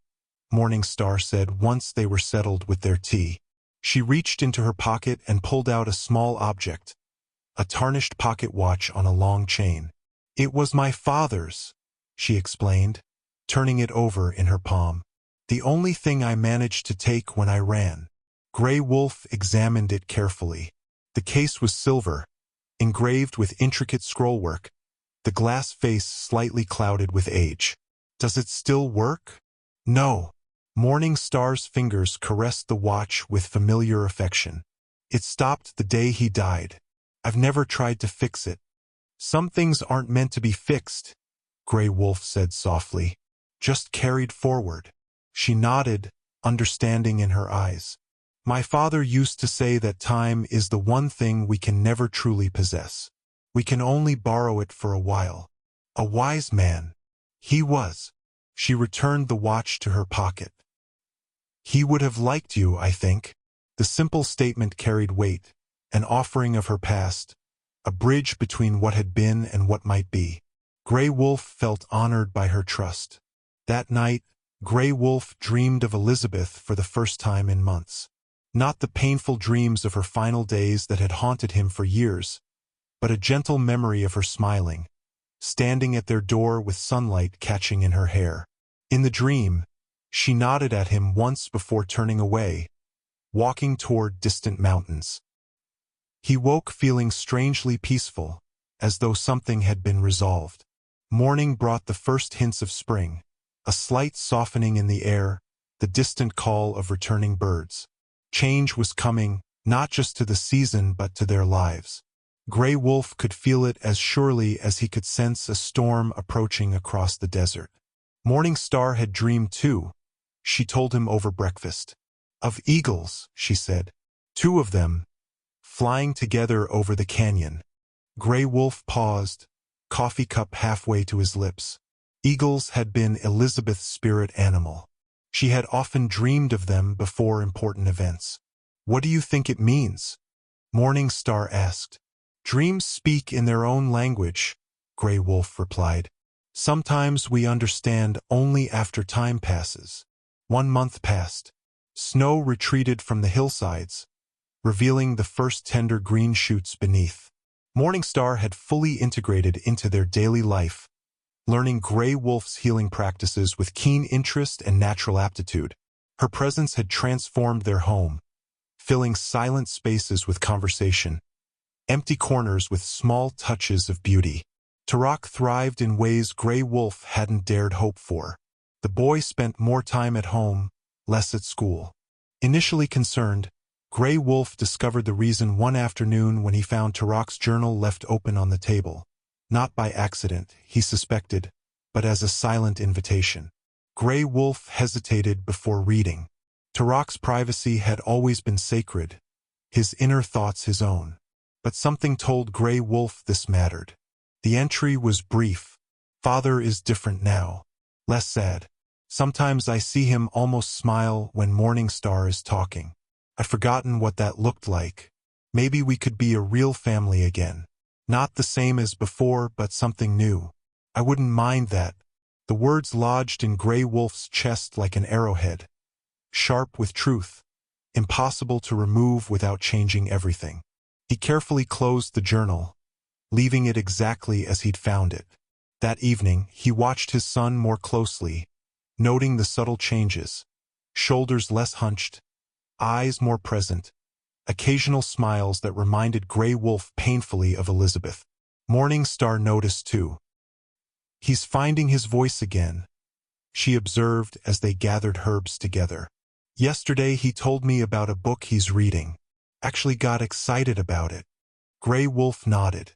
Morning Star said once they were settled with their tea. She reached into her pocket and pulled out a small object, a tarnished pocket watch on a long chain. It was my father's, she explained, turning it over in her palm. The only thing I managed to take when I ran. Grey Wolf examined it carefully. The case was silver, engraved with intricate scrollwork, the glass face slightly clouded with age. Does it still work? No. Morning Star's fingers caressed the watch with familiar affection. It stopped the day he died. I've never tried to fix it. Some things aren't meant to be fixed, Grey Wolf said softly. Just carried forward. She nodded, understanding in her eyes. My father used to say that time is the one thing we can never truly possess. We can only borrow it for a while. A wise man. He was. She returned the watch to her pocket. He would have liked you, I think. The simple statement carried weight, an offering of her past, a bridge between what had been and what might be. Grey Wolf felt honored by her trust. That night, Grey Wolf dreamed of Elizabeth for the first time in months. Not the painful dreams of her final days that had haunted him for years, but a gentle memory of her smiling, standing at their door with sunlight catching in her hair. In the dream, she nodded at him once before turning away, walking toward distant mountains. He woke feeling strangely peaceful, as though something had been resolved. Morning brought the first hints of spring, a slight softening in the air, the distant call of returning birds. Change was coming, not just to the season but to their lives. Grey Wolf could feel it as surely as he could sense a storm approaching across the desert. Morning Star had dreamed too, she told him over breakfast. Of eagles, she said. 2 of them, flying together over the canyon. Gray Wolf paused, coffee cup halfway to his lips. Eagles had been Elizabeth's spirit animal. She had often dreamed of them before important events. What do you think it means? Morning Star asked. Dreams speak in their own language, Gray Wolf replied. Sometimes we understand only after time passes. 1 month passed. Snow retreated from the hillsides, revealing the first tender green shoots beneath. Morningstar had fully integrated into their daily life, learning Gray Wolf's healing practices with keen interest and natural aptitude. Her presence had transformed their home, filling silent spaces with conversation, empty corners with small touches of beauty. Tarak thrived in ways Gray Wolf hadn't dared hope for. The boy spent more time at home, less at school. Initially concerned, Gray Wolf discovered the reason one afternoon when he found Tarak's journal left open on the table. Not by accident, he suspected, but as a silent invitation. Gray Wolf hesitated before reading. Tarak's privacy had always been sacred, his inner thoughts his own. But something told Gray Wolf this mattered. The entry was brief. Father is different now. Less sad. Sometimes I see him almost smile when Morningstar is talking. I've forgotten what that looked like. Maybe we could be a real family again. Not the same as before, but something new. I wouldn't mind that. The words lodged in Gray Wolf's chest like an arrowhead. Sharp with truth. Impossible to remove without changing everything. He carefully closed the journal, leaving it exactly as he'd found it. That evening, he watched his son more closely, noting the subtle changes. Shoulders less hunched, eyes more present, occasional smiles that reminded Gray Wolf painfully of Elizabeth. Morningstar noticed too. He's finding his voice again, she observed as they gathered herbs together. Yesterday he told me about a book he's reading. Actually got excited about it. Gray Wolf nodded.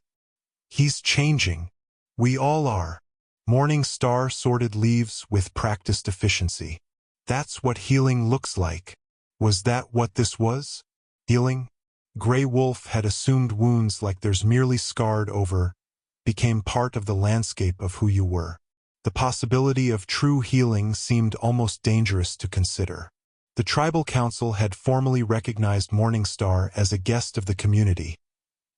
He's changing. We all are. Morningstar sorted leaves with practiced efficiency. That's what healing looks like. Was that what this was? Healing? Gray Wolf had assumed wounds like theirs merely scarred over, became part of the landscape of who you were. The possibility of true healing seemed almost dangerous to consider. The tribal council had formally recognized Morningstar as a guest of the community,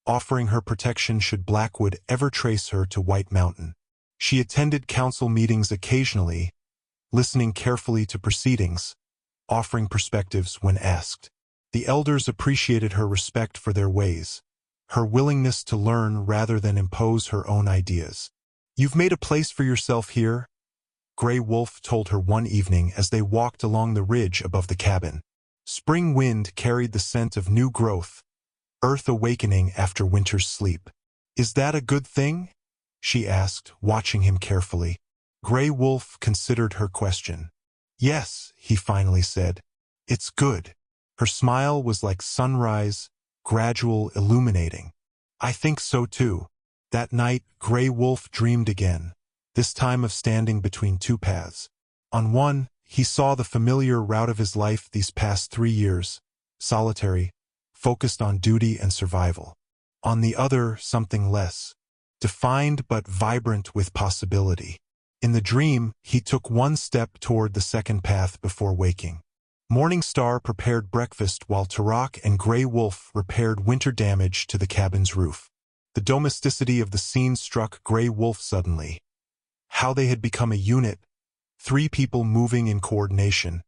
offering her protection should Blackwood ever trace her to White Mountain. She attended council meetings occasionally, listening carefully to proceedings, offering perspectives when asked. The elders appreciated her respect for their ways, her willingness to learn rather than impose her own ideas. You've made a place for yourself here, Gray Wolf told her one evening as they walked along the ridge above the cabin. Spring wind carried the scent of new growth, earth awakening after winter's sleep. Is that a good thing? She asked, watching him carefully. Gray Wolf considered her question. Yes, he finally said. It's good. Her smile was like sunrise, gradual, illuminating. I think so too. That night, Gray Wolf dreamed again, this time of standing between 2 paths. On one, he saw the familiar route of his life these past 3 years, solitary, focused on duty and survival. On the other, something less, defined but vibrant with possibility. In the dream, he took 1 step toward the second path before waking. Morningstar prepared breakfast while Tarak and Gray Wolf repaired winter damage to the cabin's roof. The domesticity of the scene struck Gray Wolf suddenly. How they had become a unit, 3 people moving in coordination,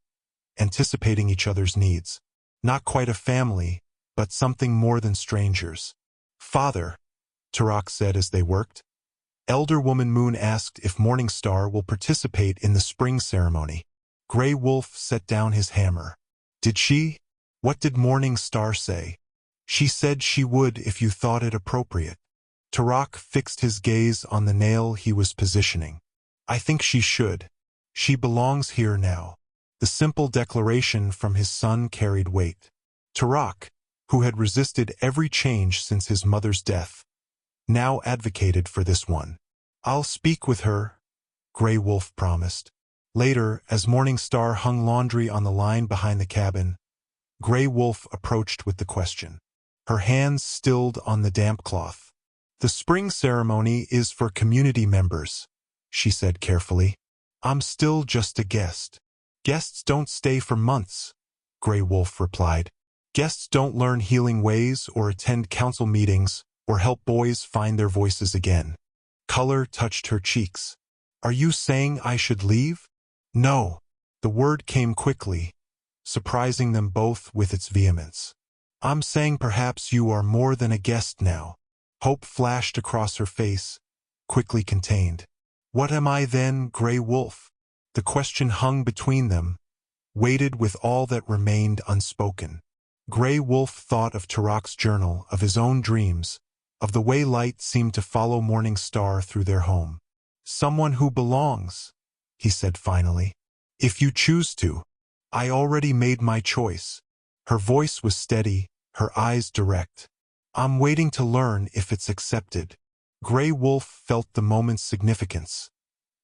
anticipating each other's needs. Not quite a family, but something more than strangers. Father, Tarak said as they worked. Elder Woman Moon asked if Morningstar will participate in the spring ceremony. Gray Wolf set down his hammer. Did she? What did Morningstar say? She said she would if you thought it appropriate. Tarak fixed his gaze on the nail he was positioning. I think she should. She belongs here now. The simple declaration from his son carried weight. Tarak, who had resisted every change since his mother's death, now advocated for this one. I'll speak with her, Gray Wolf promised. Later, as Morning Star hung laundry on the line behind the cabin, Gray Wolf approached with the question, her hands stilled on the damp cloth. "The spring ceremony is for community members," she said carefully. "I'm still just a guest." "Guests don't stay for months," Gray Wolf replied. "Guests don't learn healing ways or attend council meetings or help boys find their voices again." Color touched her cheeks. "Are you saying I should leave?" "No." The word came quickly, surprising them both with its vehemence. "I'm saying perhaps you are more than a guest now." Hope flashed across her face, quickly contained. "What am I then, Gray Wolf?" The question hung between them, weighted with all that remained unspoken. Gray Wolf thought of Tarak's journal, of his own dreams, of the way light seemed to follow Morning Star through their home. "Someone who belongs," he said finally. "If you choose to. I already made my choice." Her voice was steady, her eyes direct. "I'm waiting to learn if it's accepted." Gray Wolf felt the moment's significance,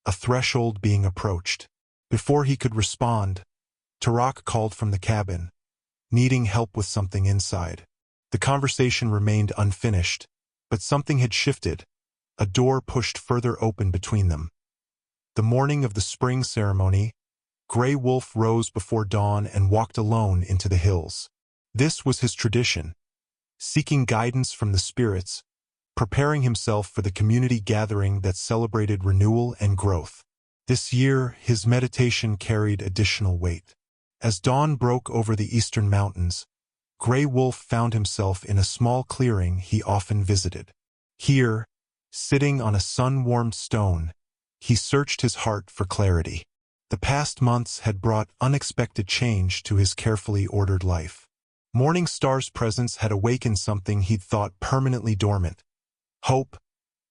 a threshold being approached. Before he could respond, Tarak called from the cabin, needing help with something inside. The conversation remained unfinished, but something had shifted, a door pushed further open between them. The morning of the spring ceremony, Gray Wolf rose before dawn and walked alone into the hills. This was his tradition, seeking guidance from the spirits, preparing himself for the community gathering that celebrated renewal and growth. This year, his meditation carried additional weight. As dawn broke over the eastern mountains, Gray Wolf found himself in a small clearing he often visited. Here, sitting on a sun-warmed stone, he searched his heart for clarity. The past months had brought unexpected change to his carefully ordered life. Morning Star's presence had awakened something he'd thought permanently dormant. Hope,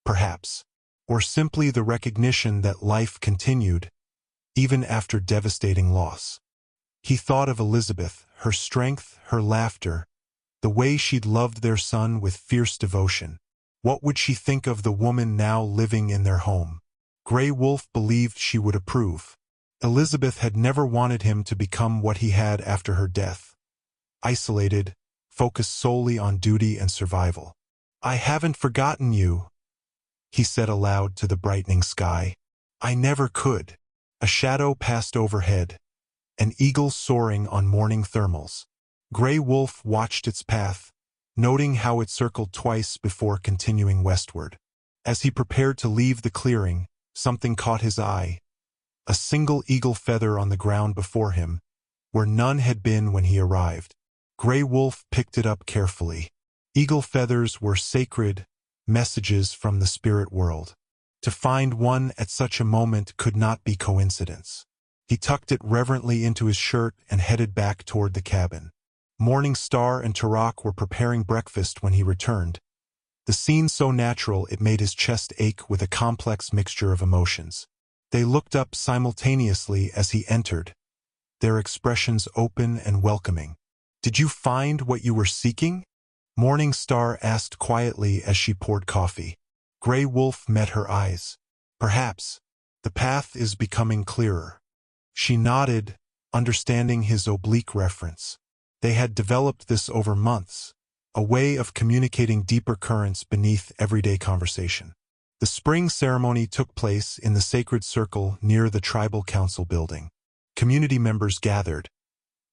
perhaps, or simply the recognition that life continued, even after devastating loss. He thought of Elizabeth, her strength, her laughter, the way she'd loved their son with fierce devotion. What would she think of the woman now living in their home? Gray Wolf believed she would approve. Elizabeth had never wanted him to become what he had after her death. Isolated, focused solely on duty and survival. "I haven't forgotten you," he said aloud to the brightening sky. "I never could." A shadow passed overhead, an eagle soaring on morning thermals. Gray Wolf watched its path, noting how it circled twice before continuing westward. As he prepared to leave the clearing, something caught his eye. A single eagle feather on the ground before him, where none had been when he arrived. Gray Wolf picked it up carefully. Eagle feathers were sacred messages from the spirit world. To find one at such a moment could not be coincidence. He tucked it reverently into his shirt and headed back toward the cabin. Morning Star and Tarak were preparing breakfast when he returned. The scene so natural it made his chest ache with a complex mixture of emotions. They looked up simultaneously as he entered, their expressions open and welcoming. "Did you find what you were seeking?" Morning Star asked quietly as she poured coffee. Gray Wolf met her eyes. "Perhaps. The path is becoming clearer." She nodded, understanding his oblique reference. They had developed this over months, a way of communicating deeper currents beneath everyday conversation. The spring ceremony took place in the sacred circle near the tribal council building. Community members gathered,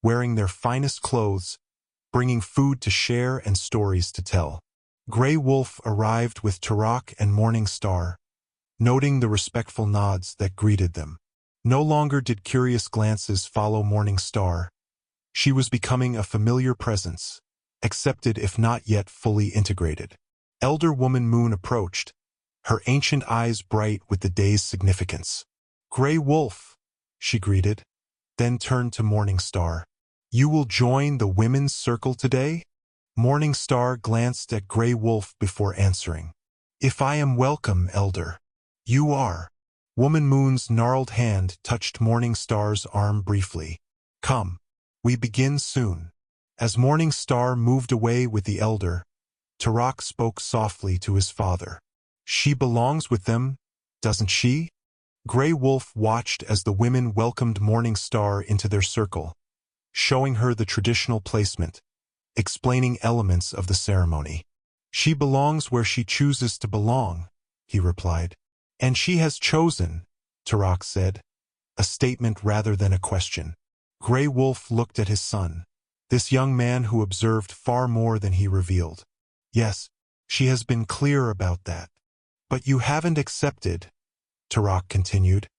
wearing their finest clothes, bringing food to share and stories to tell. Gray Wolf arrived with Tarak and Morning Star, noting the respectful nods that greeted them. No longer did curious glances follow Morning Star. She was becoming a familiar presence, accepted if not yet fully integrated. Elder Woman Moon approached, her ancient eyes bright with the day's significance. "Gray Wolf," she greeted, then turned to Morning Star. "You will join the women's circle today?" Morning Star glanced at Gray Wolf before answering. "If I am welcome, Elder." "You are." Woman Moon's gnarled hand touched Morning Star's arm briefly. "Come, we begin soon." As Morning Star moved away with the Elder, Tarak spoke softly to his father. "She belongs with them, doesn't she?" Grey Wolf watched as the women welcomed Morning Star into their circle, showing her the traditional placement, explaining elements of the ceremony. "She belongs where she chooses to belong," he replied. "And she has chosen," Turok said, a statement rather than a question. Grey Wolf looked at his son, this young man who observed far more than he revealed. "Yes, she has been clear about that. But you haven't accepted," Turok continued,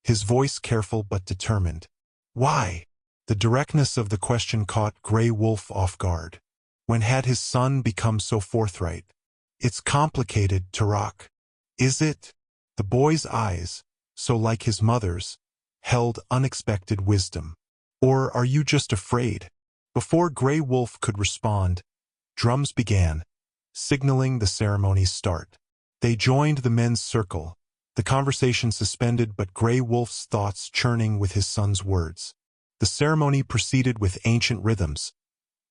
his voice careful but determined. "Why?" The directness of the question caught Grey Wolf off guard. When had his son become so forthright? "It's complicated, Turok." "Is it?" The boy's eyes, so like his mother's, held unexpected wisdom. "Or are you just afraid?" Before Grey Wolf could respond, drums began, signaling the ceremony's start. They joined the men's circle, the conversation suspended but Grey Wolf's thoughts churning with his son's words. The ceremony proceeded with ancient rhythms,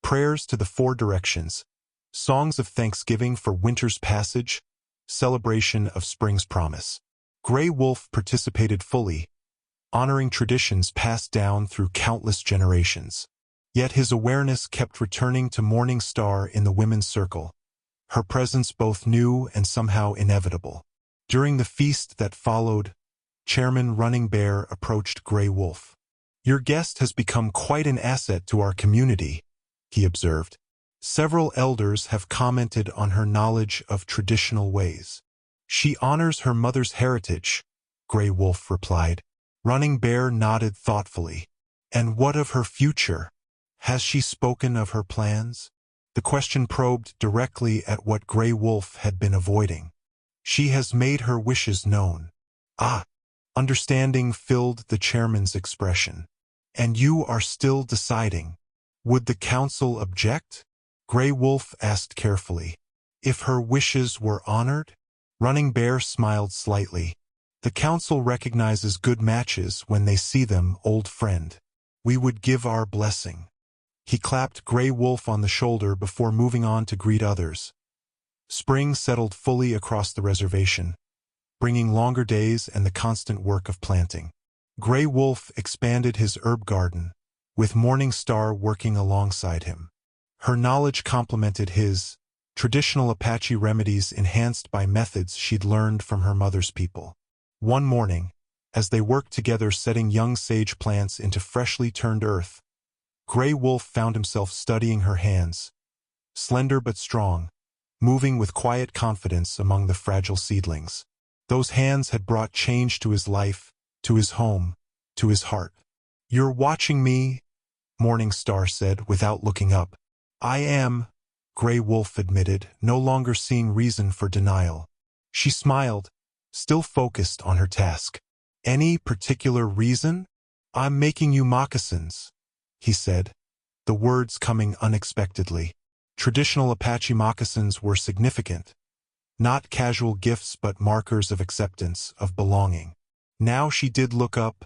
prayers to the four directions, songs of thanksgiving for winter's passage, celebration of spring's promise. Grey Wolf participated fully, honoring traditions passed down through countless generations. Yet his awareness kept returning to Morning Star in the women's circle, her presence both new and somehow inevitable. During the feast that followed, Chairman Running Bear approached Grey Wolf. "Your guest has become quite an asset to our community," he observed. "Several elders have commented on her knowledge of traditional ways." "She honors her mother's heritage," Grey Wolf replied. Running Bear nodded thoughtfully. "And what of her future? Has she spoken of her plans?" The question probed directly at what Grey Wolf had been avoiding. "She has made her wishes known." "Ah!" Understanding filled the chairman's expression. "And you are still deciding. Would the council object?" Grey Wolf asked carefully. "If her wishes were honored?" Running Bear smiled slightly. "The council recognizes good matches when they see them, old friend. We would give our blessing." He clapped Grey Wolf on the shoulder before moving on to greet others. Spring settled fully across the reservation, bringing longer days and the constant work of planting. Grey Wolf expanded his herb garden, with Morning Star working alongside him. Her knowledge complemented his, traditional Apache remedies enhanced by methods she'd learned from her mother's people. One morning, as they worked together setting young sage plants into freshly turned earth, Grey Wolf found himself studying her hands, slender but strong, moving with quiet confidence among the fragile seedlings. Those hands had brought change to his life, to his home, to his heart. "You're watching me," Morning Star said without looking up. "I am," Grey Wolf admitted, no longer seeing reason for denial. She smiled, still focused on her task. "Any particular reason?" "I'm making you moccasins," he said, the words coming unexpectedly. Traditional Apache moccasins were significant, not casual gifts but markers of acceptance, of belonging. Now she did look up,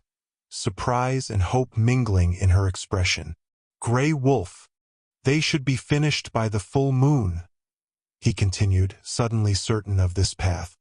surprise and hope mingling in her expression. "Grey Wolf, they should be finished by the full moon," he continued, suddenly certain of this path.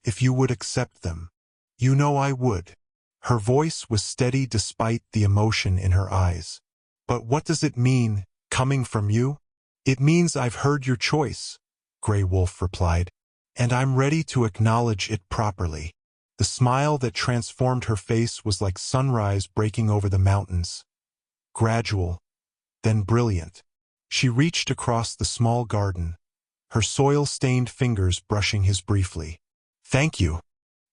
"If you would accept them." "You know I would." Her voice was steady despite the emotion in her eyes. "But what does it mean, coming from you?" "It means I've heard your choice," Grey Wolf replied, "and I'm ready to acknowledge it properly." The smile that transformed her face was like sunrise breaking over the mountains, gradual, then brilliant. She reached across the small garden, her soil-stained fingers brushing his briefly. "Thank you."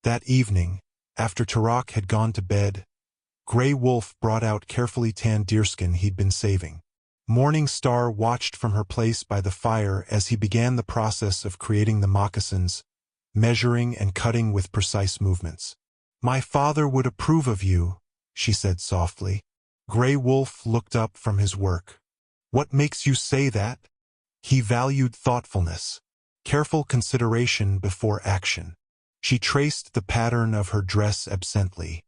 That evening, after Turok had gone to bed, Grey Wolf brought out carefully tanned deerskin he'd been saving. Morning Star watched from her place by the fire as he began the process of creating the moccasins, measuring and cutting with precise movements. "My father would approve of you," she said softly. Grey Wolf looked up from his work. "What makes you say that?" He valued thoughtfulness, careful consideration before action. She traced the pattern of her dress absently.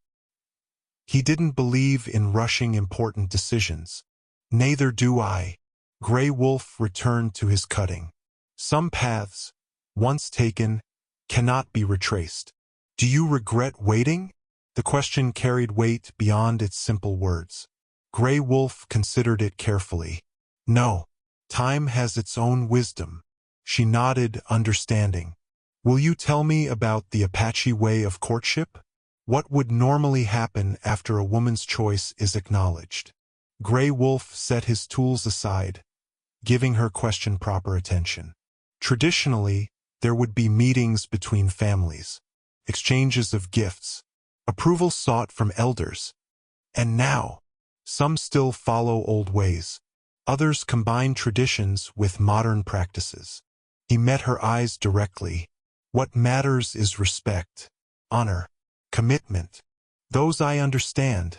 "He didn't believe in rushing important decisions." "Neither do I." Grey Wolf returned to his cutting. "Some paths, once taken, cannot be retraced." "Do you regret waiting?" The question carried weight beyond its simple words. Gray Wolf considered it carefully. No. Time has its own wisdom. She nodded, understanding. Will you tell me about the Apache way of courtship? What would normally happen after a woman's choice is acknowledged? Gray Wolf set his tools aside, giving her question proper attention. Traditionally, there would be meetings between families, exchanges of gifts, approval sought from elders. And now, some still follow old ways. Others combine traditions with modern practices. He met her eyes directly. What matters is respect, honor, commitment. Those I understand,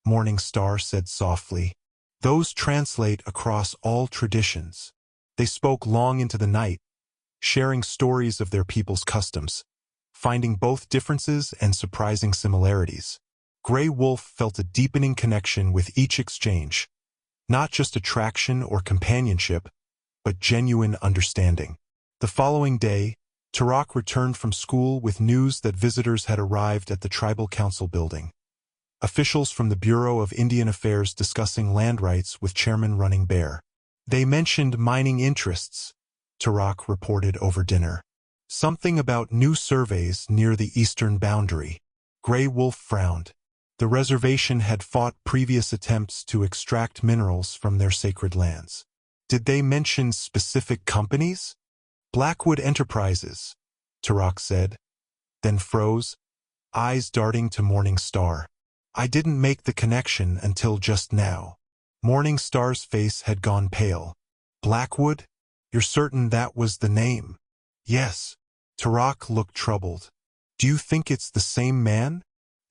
Morning Star said softly. Those translate across all traditions. They spoke long into the night, sharing stories of their people's customs, finding both differences and surprising similarities. Gray Wolf felt a deepening connection with each exchange, not just attraction or companionship, but genuine understanding. The following day, Turok returned from school with news that visitors had arrived at the Tribal Council building. Officials from the Bureau of Indian Affairs discussing land rights with Chairman Running Bear. They mentioned mining interests, Turok reported over dinner. Something about new surveys near the eastern boundary. Gray Wolf frowned. The reservation had fought previous attempts to extract minerals from their sacred lands. Did they mention specific companies? Blackwood Enterprises, Turok said, then froze, eyes darting to Morning Star. I didn't make the connection until just now. Morning Star's face had gone pale. Blackwood? You're certain that was the name? Yes. Turok looked troubled. Do you think it's the same man?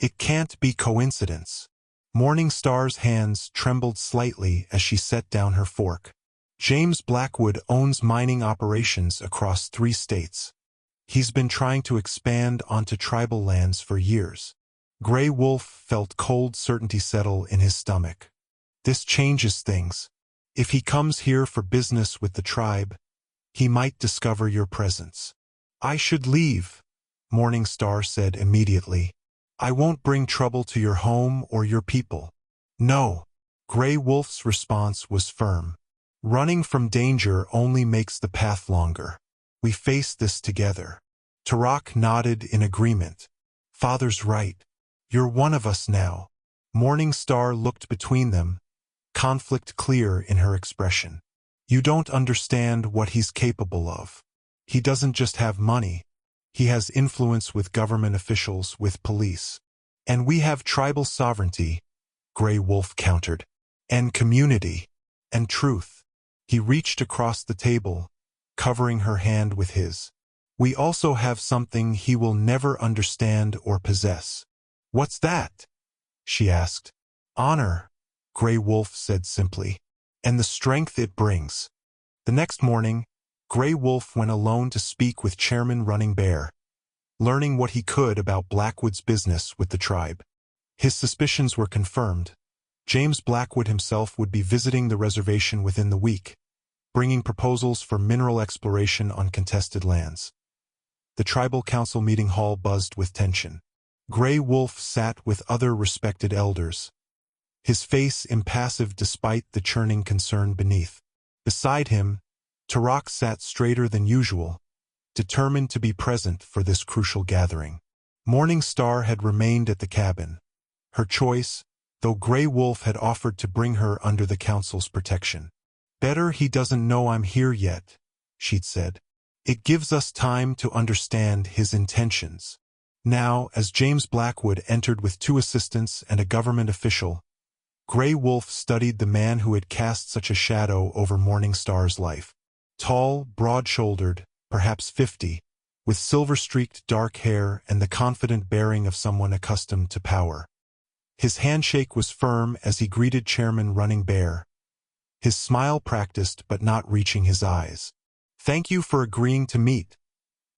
It can't be coincidence. Morning Star's hands trembled slightly as she set down her fork. James Blackwood owns mining operations across 3 states. He's been trying to expand onto tribal lands for years. Gray Wolf felt cold certainty settle in his stomach. This changes things. If he comes here for business with the tribe, he might discover your presence. I should leave, Morning Star said immediately. I won't bring trouble to your home or your people. No. Gray Wolf's response was firm. Running from danger only makes the path longer. We face this together. Turok nodded in agreement. Father's right. You're one of us now. Morning Star looked between them, conflict clear in her expression. You don't understand what he's capable of. He doesn't just have money. He has influence with government officials, with police. And we have tribal sovereignty, Gray Wolf countered. And community. And truth. He reached across the table, covering her hand with his. We also have something he will never understand or possess. What's that? She asked. Honor, Gray Wolf said simply. And the strength it brings. The next morning, Gray Wolf went alone to speak with Chairman Running Bear, learning what he could about Blackwood's business with the tribe. His suspicions were confirmed. James Blackwood himself would be visiting the reservation within the week, bringing proposals for mineral exploration on contested lands. The Tribal Council meeting hall buzzed with tension. Gray Wolf sat with other respected elders, his face impassive despite the churning concern beneath. Beside him, Turok sat straighter than usual, determined to be present for this crucial gathering. Morning Star had remained at the cabin. Her choice, though Gray Wolf had offered to bring her under the council's protection. Better he doesn't know I'm here yet, she'd said. It gives us time to understand his intentions. Now, as James Blackwood entered with 2 assistants and a government official, Gray Wolf studied the man who had cast such a shadow over Morning Star's life. Tall, broad-shouldered, perhaps 50, with silver-streaked dark hair and the confident bearing of someone accustomed to power. His handshake was firm as he greeted Chairman Running Bear, his smile practiced but not reaching his eyes. Thank you for agreeing to meet,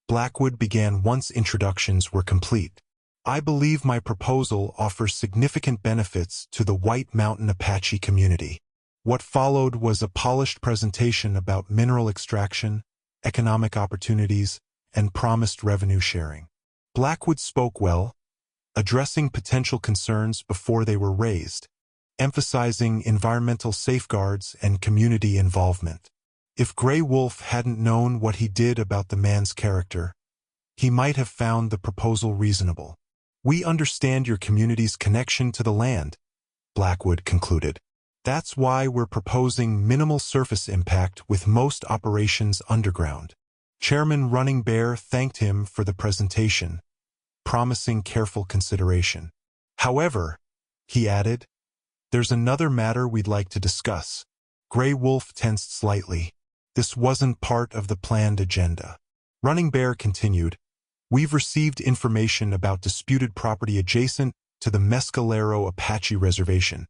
Blackwood began once introductions were complete. I believe my proposal offers significant benefits to the White Mountain Apache community. What followed was a polished presentation about mineral extraction, economic opportunities, and promised revenue sharing. Blackwood spoke well, addressing potential concerns before they were raised, emphasizing environmental safeguards and community involvement. If Grey Wolf hadn't known what he did about the man's character, he might have found the proposal reasonable. "We understand your community's connection to the land," Blackwood concluded. "That's why we're proposing minimal surface impact with most operations underground." Chairman Running Bear thanked him for the presentation, promising careful consideration. "However," he added, "there's another matter we'd like to discuss." Grey Wolf tensed slightly. This wasn't part of the planned agenda. Running Bear continued, "We've received information about disputed property adjacent to the Mescalero Apache reservation,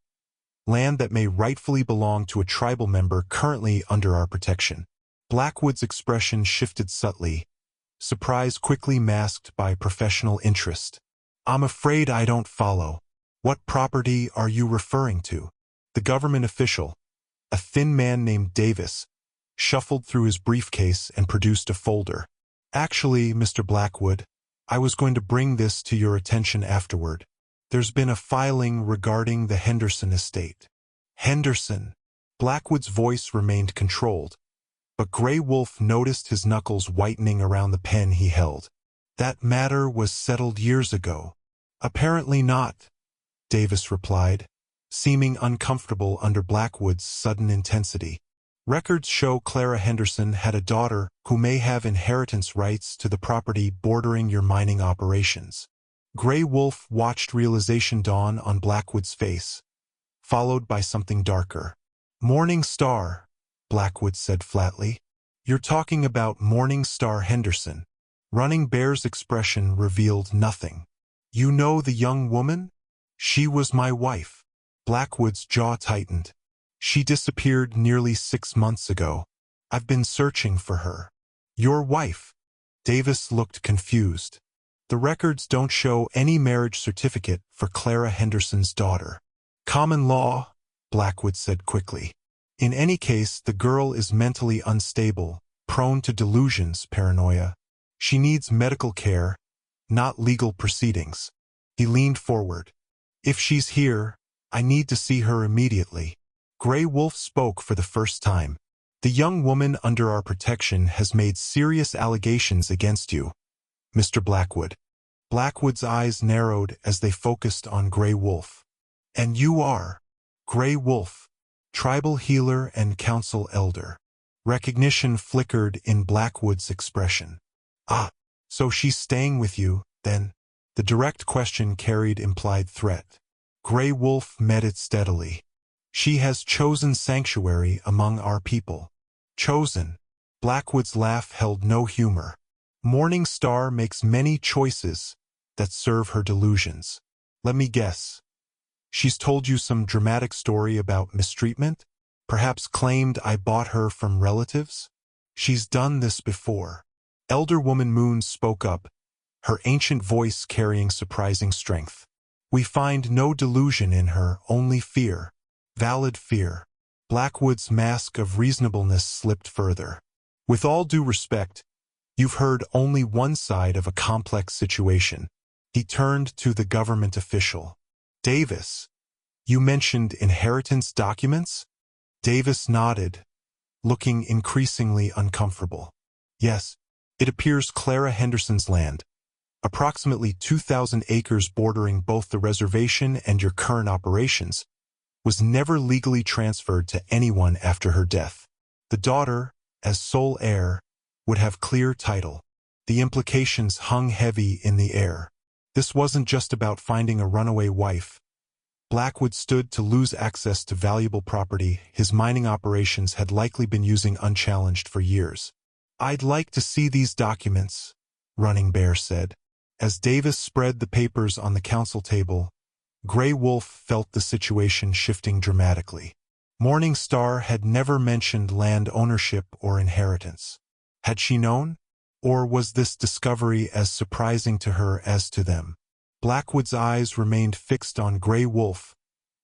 land that may rightfully belong to a tribal member currently under our protection." Blackwood's expression shifted subtly, surprise quickly masked by professional interest. "I'm afraid I don't follow. What property are you referring to?" The government official, a thin man named Davis, shuffled through his briefcase and produced a folder. "Actually, Mr. Blackwood, I was going to bring this to your attention afterward. There's been a filing regarding the Henderson estate." "Henderson?" Blackwood's voice remained controlled, but Grey Wolf noticed his knuckles whitening around the pen he held. "That matter was settled years ago." "Apparently not," Davis replied, seeming uncomfortable under Blackwood's sudden intensity. "Records show Clara Henderson had a daughter who may have inheritance rights to the property bordering your mining operations." Grey Wolf watched realization dawn on Blackwood's face, followed by something darker. "Morning Star," Blackwood said flatly. "You're talking about Morning Star Henderson." Running Bear's expression revealed nothing. "You know the young woman? She was my wife." Blackwood's jaw tightened. "She disappeared nearly 6 months ago. I've been searching for her." "Your wife?" Davis looked confused. "The records don't show any marriage certificate for Clara Henderson's daughter." "Common law," Blackwood said quickly. "In any case, the girl is mentally unstable, prone to delusions, paranoia. She needs medical care, not legal proceedings." He leaned forward. "If she's here, I need to see her immediately." Grey Wolf spoke for the first time. "The young woman under our protection has made serious allegations against you, Mr. Blackwood." Blackwood's eyes narrowed as they focused on Grey Wolf. "And you are?" "Grey Wolf, tribal healer and council elder." Recognition flickered in Blackwood's expression. "Ah, so she's staying with you, then?" The direct question carried implied threat. Grey Wolf met it steadily. "She has chosen sanctuary among our people." "Chosen?" Blackwood's laugh held no humor. "Morning Star makes many choices that serve her delusions. Let me guess. She's told you some dramatic story about mistreatment? Perhaps claimed I bought her from relatives?" "She's done this before." Elder Woman Moon spoke up, her ancient voice carrying surprising strength. "We find no delusion in her, only fear. Valid fear." Blackwood's mask of reasonableness slipped further. "With all due respect, you've heard only one side of a complex situation." He turned to the government official. "Davis, you mentioned inheritance documents?" Davis nodded, looking increasingly uncomfortable. "Yes, it appears Clara Henderson's land, approximately 2,000 acres bordering both the reservation and your current operations, was never legally transferred to anyone after her death. The daughter, as sole heir, would have clear title. The implications hung heavy in the air. This wasn't just about finding a runaway wife. Blackwood stood to lose access to valuable property his mining operations had likely been using unchallenged for years. "I'd like to see these documents," Running Bear said. As Davis spread the papers on the council table, Grey Wolf felt the situation shifting dramatically. Morning Star had never mentioned land ownership or inheritance. Had she known? Or was this discovery as surprising to her as to them? Blackwood's eyes remained fixed on Grey Wolf,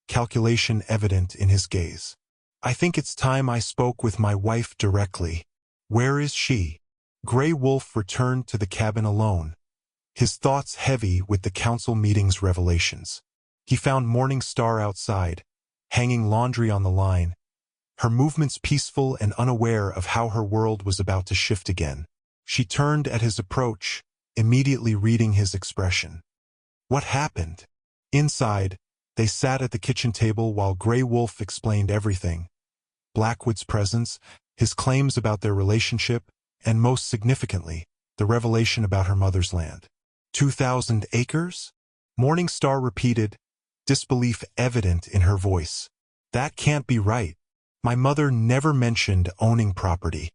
calculation evident in his gaze. "I think it's time I spoke with my wife directly. Where is she?" Grey Wolf returned to the cabin alone, his thoughts heavy with the council meeting's revelations. He found Morning Star outside, hanging laundry on the line, her movements peaceful and unaware of how her world was about to shift again. She turned at his approach, immediately reading his expression. What happened? Inside, they sat at the kitchen table while Grey Wolf explained everything. Blackwood's presence, his claims about their relationship, and most significantly, the revelation about her mother's land. 2,000 acres? Morning Star repeated, disbelief evident in her voice. That can't be right. My mother never mentioned owning property.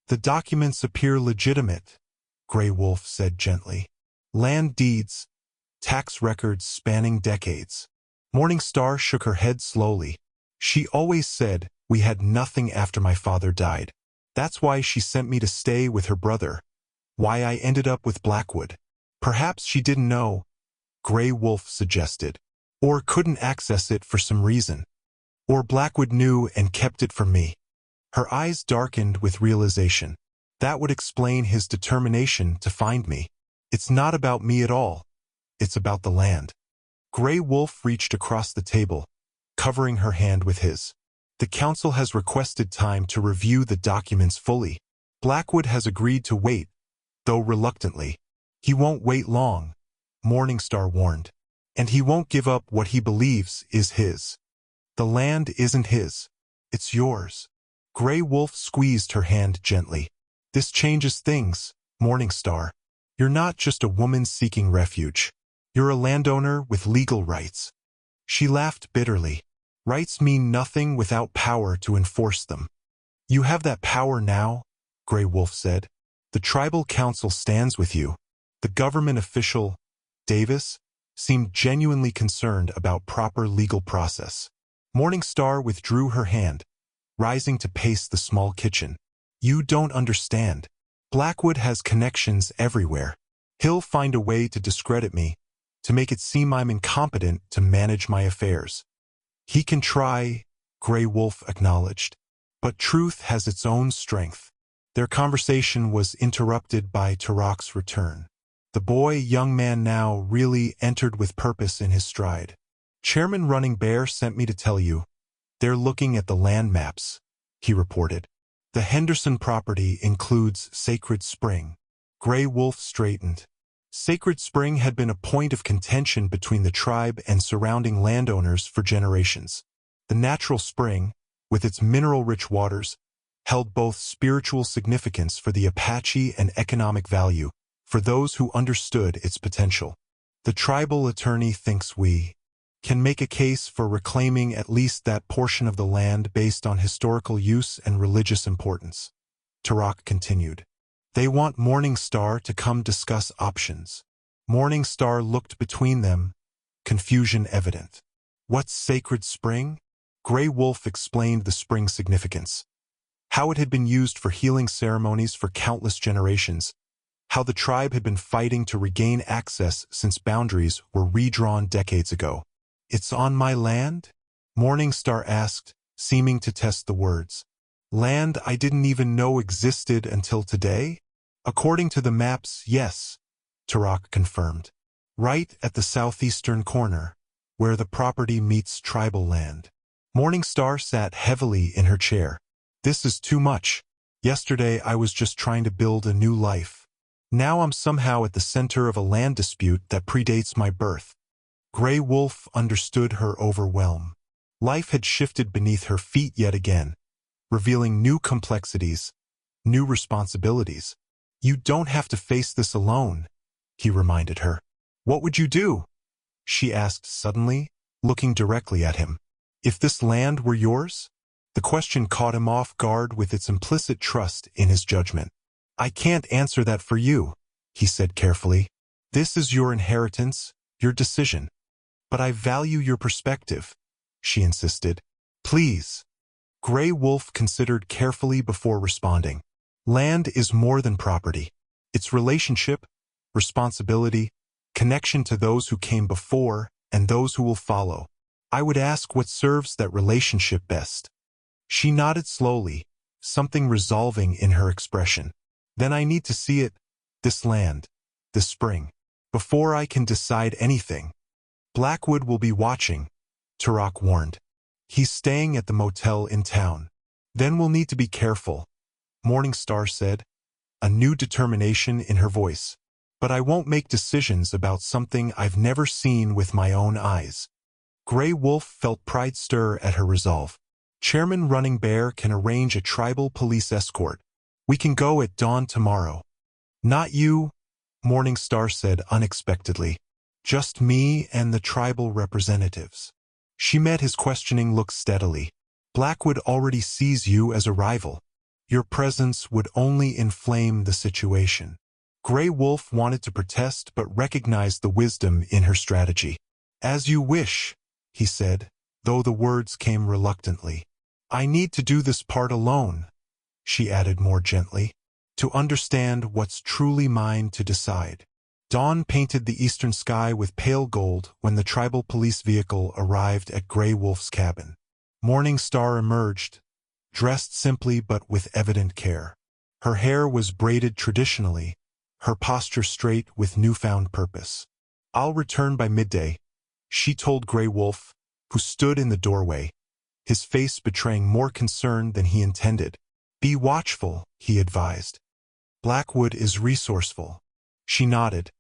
The documents appear legitimate, Grey Wolf said gently. Land deeds, tax records spanning decades. Morning Star shook her head slowly. She always said we had nothing after my father died. That's why she sent me to stay with her brother. Why I ended up with Blackwood. Perhaps she didn't know, Grey Wolf suggested, or couldn't access it for some reason. Or Blackwood knew and kept it from me. Her eyes darkened with realization. That would explain his determination to find me. It's not about me at all. It's about the land. Grey Wolf reached across the table, covering her hand with his. The council has requested time to review the documents fully. Blackwood has agreed to wait, though reluctantly. He won't wait long, Morning Star warned. And he won't give up what he believes is his. The land isn't his. It's yours. Grey Wolf squeezed her hand gently. This changes things, Morning Star. You're not just a woman seeking refuge. You're a landowner with legal rights. She laughed bitterly. Rights mean nothing without power to enforce them. You have that power now, Grey Wolf said. The tribal council stands with you. The government official, Davis, seemed genuinely concerned about proper legal process. Morning Star withdrew her hand, rising to pace the small kitchen. You don't understand. Blackwood has connections everywhere. He'll find a way to discredit me, to make it seem I'm incompetent to manage my affairs. He can try, Grey Wolf acknowledged. But truth has its own strength. Their conversation was interrupted by Turok's return. The boy, young man now, really entered with purpose in his stride. Chairman Running Bear sent me to tell you. They're looking at the land maps, he reported. The Henderson property includes Sacred Spring. Grey Wolf straightened. Sacred Spring had been a point of contention between the tribe and surrounding landowners for generations. The natural spring, with its mineral-rich waters, held both spiritual significance for the Apache and economic value for those who understood its potential. The tribal attorney thinks we can make a case for reclaiming at least that portion of the land based on historical use and religious importance. Turok continued. They want Morning Star to come discuss options. Morning Star looked between them, confusion evident. What's Sacred Spring? Grey Wolf explained the spring's significance. How it had been used for healing ceremonies for countless generations. How the tribe had been fighting to regain access since boundaries were redrawn decades ago. It's on my land? Morning Star asked, seeming to test the words. Land I didn't even know existed until today? According to the maps, yes, Turok confirmed. Right at the southeastern corner, where the property meets tribal land. Morning Star sat heavily in her chair. This is too much. Yesterday I was just trying to build a new life. Now I'm somehow at the center of a land dispute that predates my birth. Grey Wolf understood her overwhelm. Life had shifted beneath her feet yet again, revealing new complexities, new responsibilities. You don't have to face this alone, he reminded her. What would you do? She asked suddenly, looking directly at him. If this land were yours? The question caught him off guard with its implicit trust in his judgment. I can't answer that for you, he said carefully. This is your inheritance, your decision. But I value your perspective, she insisted. Please. Grey Wolf considered carefully before responding. Land is more than property. It's relationship, responsibility, connection to those who came before and those who will follow. I would ask what serves that relationship best. She nodded slowly, something resolving in her expression. Then I need to see it, this land, this spring. before I can decide anything. Blackwood will be watching, Turok warned. He's staying at the motel in town. Then we'll need to be careful, Morningstar said, a new determination in her voice. But I won't make decisions about something I've never seen with my own eyes. Grey Wolf felt pride stir at her resolve. Chairman Running Bear can arrange a tribal police escort. We can go at dawn tomorrow. Not you, Morningstar said unexpectedly. Just me and the tribal representatives. She met his questioning look steadily. Blackwood already sees you as a rival. Your presence would only inflame the situation. Grey Wolf wanted to protest but recognized the wisdom in her strategy. As you wish, he said, though the words came reluctantly. I need to do this part alone, she added more gently, to understand what's truly mine to decide. Dawn painted the eastern sky with pale gold when the tribal police vehicle arrived at Grey Wolf's cabin. Morningstar emerged, dressed simply but with evident care. Her hair was braided traditionally, her posture straight with newfound purpose. I'll return by midday, she told Grey Wolf, who stood in the doorway, his face betraying more concern than he intended. Be watchful, he advised. Blackwood is resourceful. She nodded,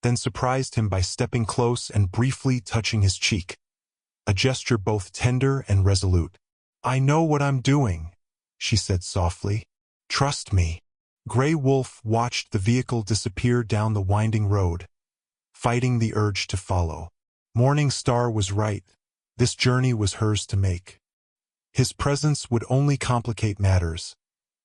then surprised him by stepping close and briefly touching his cheek, a gesture both tender and resolute. I know what I'm doing, she said softly. Trust me. Grey Wolf watched the vehicle disappear down the winding road, fighting the urge to follow. Morningstar was right. This journey was hers to make. His presence would only complicate matters,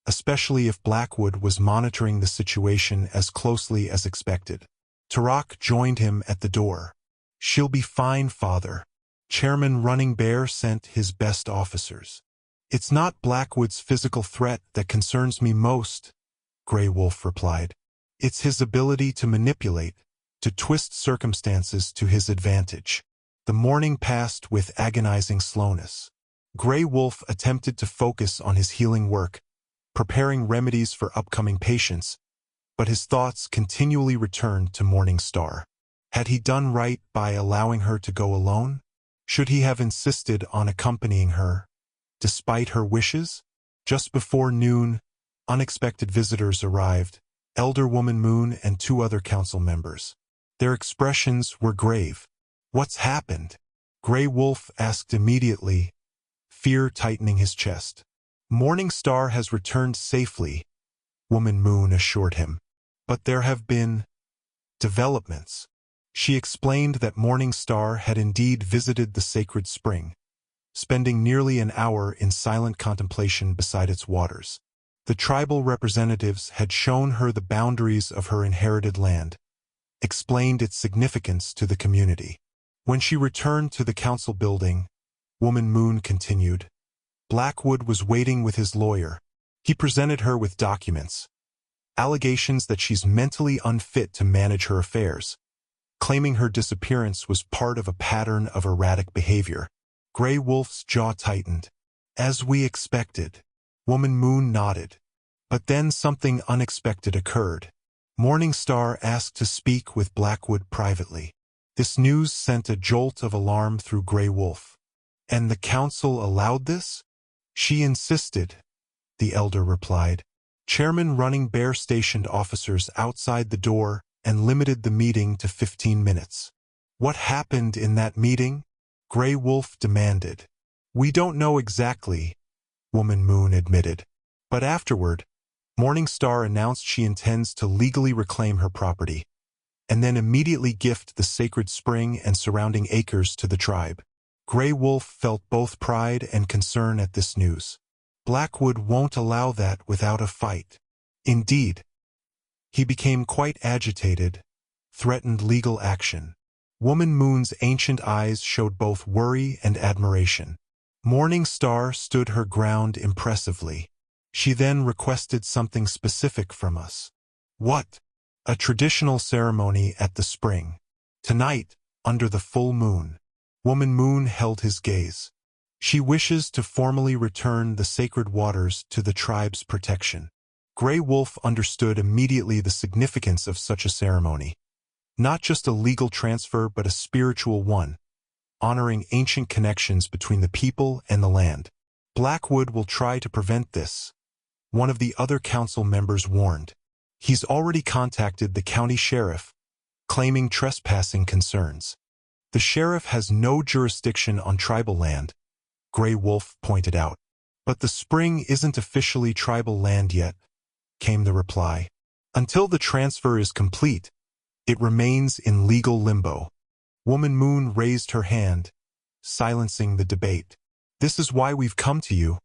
especially if Blackwood was monitoring the situation as closely as expected. Turok joined him at the door. She'll be fine, Father. Chairman Running Bear sent his best officers. It's not Blackwood's physical threat that concerns me most, Grey Wolf replied. It's his ability to manipulate, to twist circumstances to his advantage. The morning passed with agonizing slowness. Grey Wolf attempted to focus on his healing work, preparing remedies for upcoming patients, but his thoughts continually returned to Morningstar. Had he done right by allowing her to go alone? Should he have insisted on accompanying her, despite her wishes? Just before noon, unexpected visitors arrived, Elder Woman Moon and 2 other council members. Their expressions were grave. What's happened? Grey Wolf asked immediately, fear tightening his chest. Morningstar has returned safely, Woman Moon assured him. But there have been developments. She explained that Morningstar had indeed visited the sacred spring, spending nearly an hour in silent contemplation beside its waters. The tribal representatives had shown her the boundaries of her inherited land, explained its significance to the community. When she returned to the council building, Woman Moon continued, Blackwood was waiting with his lawyer. He presented her with documents, allegations that she's mentally unfit to manage her affairs, claiming her disappearance was part of a pattern of erratic behavior. Grey Wolf's jaw tightened. As we expected. Woman Moon nodded. But then something unexpected occurred. Morningstar asked to speak with Blackwood privately. This news sent a jolt of alarm through Grey Wolf. And the council allowed this? She insisted, the elder replied. Chairman Running Bear stationed officers outside the door and limited the meeting to 15 minutes. What happened in that meeting? Grey Wolf demanded. We don't know exactly, Woman Moon admitted. But afterward, Morningstar announced she intends to legally reclaim her property, and then immediately gift the sacred spring and surrounding acres to the tribe. Grey Wolf felt both pride and concern at this news. Blackwood won't allow that without a fight. Indeed, he became quite agitated, threatened legal action. Woman Moon's ancient eyes showed both worry and admiration. Morningstar stood her ground impressively. She then requested something specific from us. What? A traditional ceremony at the spring. Tonight, under the full moon. Woman Moon held his gaze. She wishes to formally return the sacred waters to the tribe's protection. Grey Wolf understood immediately the significance of such a ceremony. Not just a legal transfer but a spiritual one, honoring ancient connections between the people and the land. Blackwood will try to prevent this, one of the other council members warned. He's already contacted the county sheriff, claiming trespassing concerns. The sheriff has no jurisdiction on tribal land, Grey Wolf pointed out. But the spring isn't officially tribal land yet, came the reply. Until the transfer is complete, it remains in legal limbo. Woman Moon raised her hand, silencing the debate. This is why we've come to you,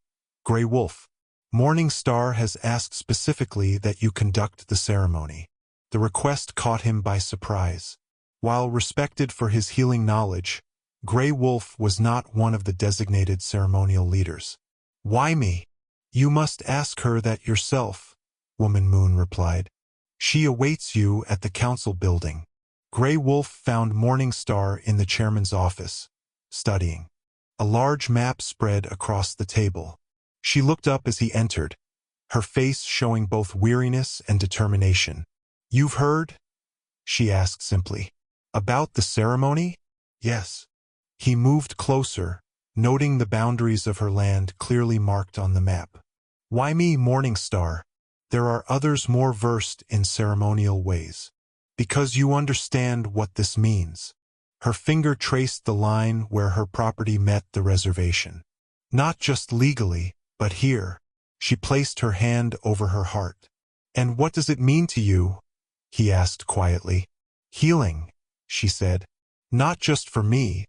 Grey Wolf. Morning Star has asked specifically that you conduct the ceremony. The request caught him by surprise. While respected for his healing knowledge, Grey Wolf was not one of the designated ceremonial leaders. Why me? You must ask her that yourself, Woman Moon replied. She awaits you at the council building. Grey Wolf found Morning Star in the chairman's office, studying. A large map spread across the table. She looked up as he entered, her face showing both weariness and determination. You've heard? She asked simply. About the ceremony? Yes. He moved closer, noting the boundaries of her land clearly marked on the map. Why me, Morning Star? There are others more versed in ceremonial ways. Because you understand what this means. Her finger traced the line where her property met the reservation. Not just legally, but here. She placed her hand over her heart. And what does it mean to you? He asked quietly. Healing, she said. Not just for me,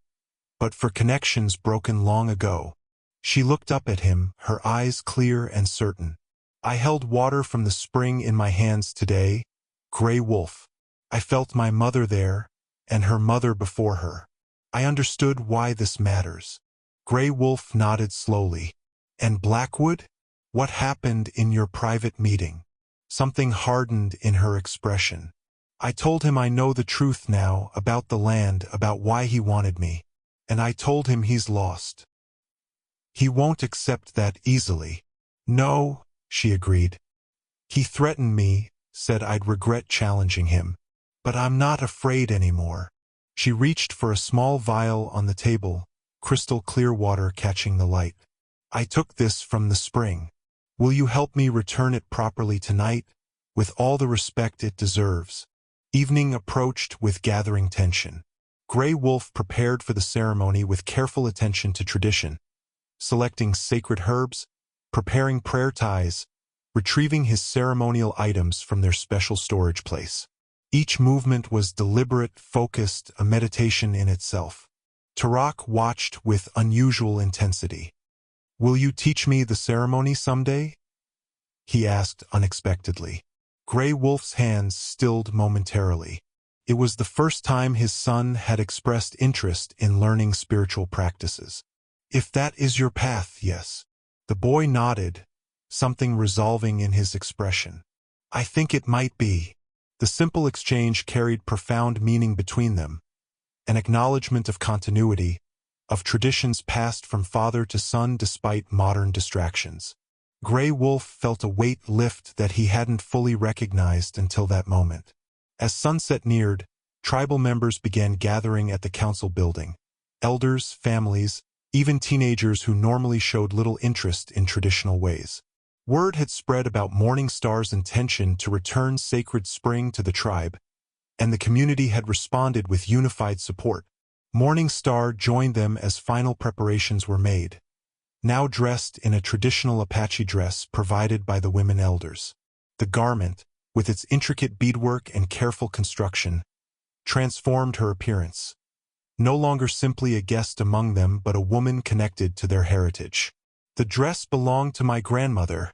but for connections broken long ago. She looked up at him, her eyes clear and certain. I held water from the spring in my hands today, Grey Wolf. I felt my mother there, and her mother before her. I understood why this matters. Grey Wolf nodded slowly. And Blackwood? What happened in your private meeting? Something hardened in her expression. I told him I know the truth now about the land, about why he wanted me. And I told him he's lost. He won't accept that easily. No, she agreed. He threatened me, said I'd regret challenging him. But I'm not afraid anymore. She reached for a small vial on the table, crystal clear water catching the light. I took this from the spring. Will you help me return it properly tonight, with all the respect it deserves? Evening approached with gathering tension. Grey Wolf prepared for the ceremony with careful attention to tradition, selecting sacred herbs, preparing prayer ties, retrieving his ceremonial items from their special storage place. Each movement was deliberate, focused, a meditation in itself. Tarak watched with unusual intensity. Will you teach me the ceremony someday? He asked unexpectedly. Grey Wolf's hands stilled momentarily. It was the first time his son had expressed interest in learning spiritual practices. If that is your path, yes. The boy nodded, something resolving in his expression. I think it might be. The simple exchange carried profound meaning between them, an acknowledgement of continuity, of traditions passed from father to son despite modern distractions. Grey Wolf felt a weight lift that he hadn't fully recognized until that moment. As sunset neared, tribal members began gathering at the council building. Elders, families, even teenagers who normally showed little interest in traditional ways. Word had spread about Morning Star's intention to return sacred spring to the tribe, and the community had responded with unified support. Morning Star joined them as final preparations were made, now dressed in a traditional Apache dress provided by the women elders. The garment, with its intricate beadwork and careful construction, transformed her appearance. No longer simply a guest among them but a woman connected to their heritage. The dress belonged to my grandmother,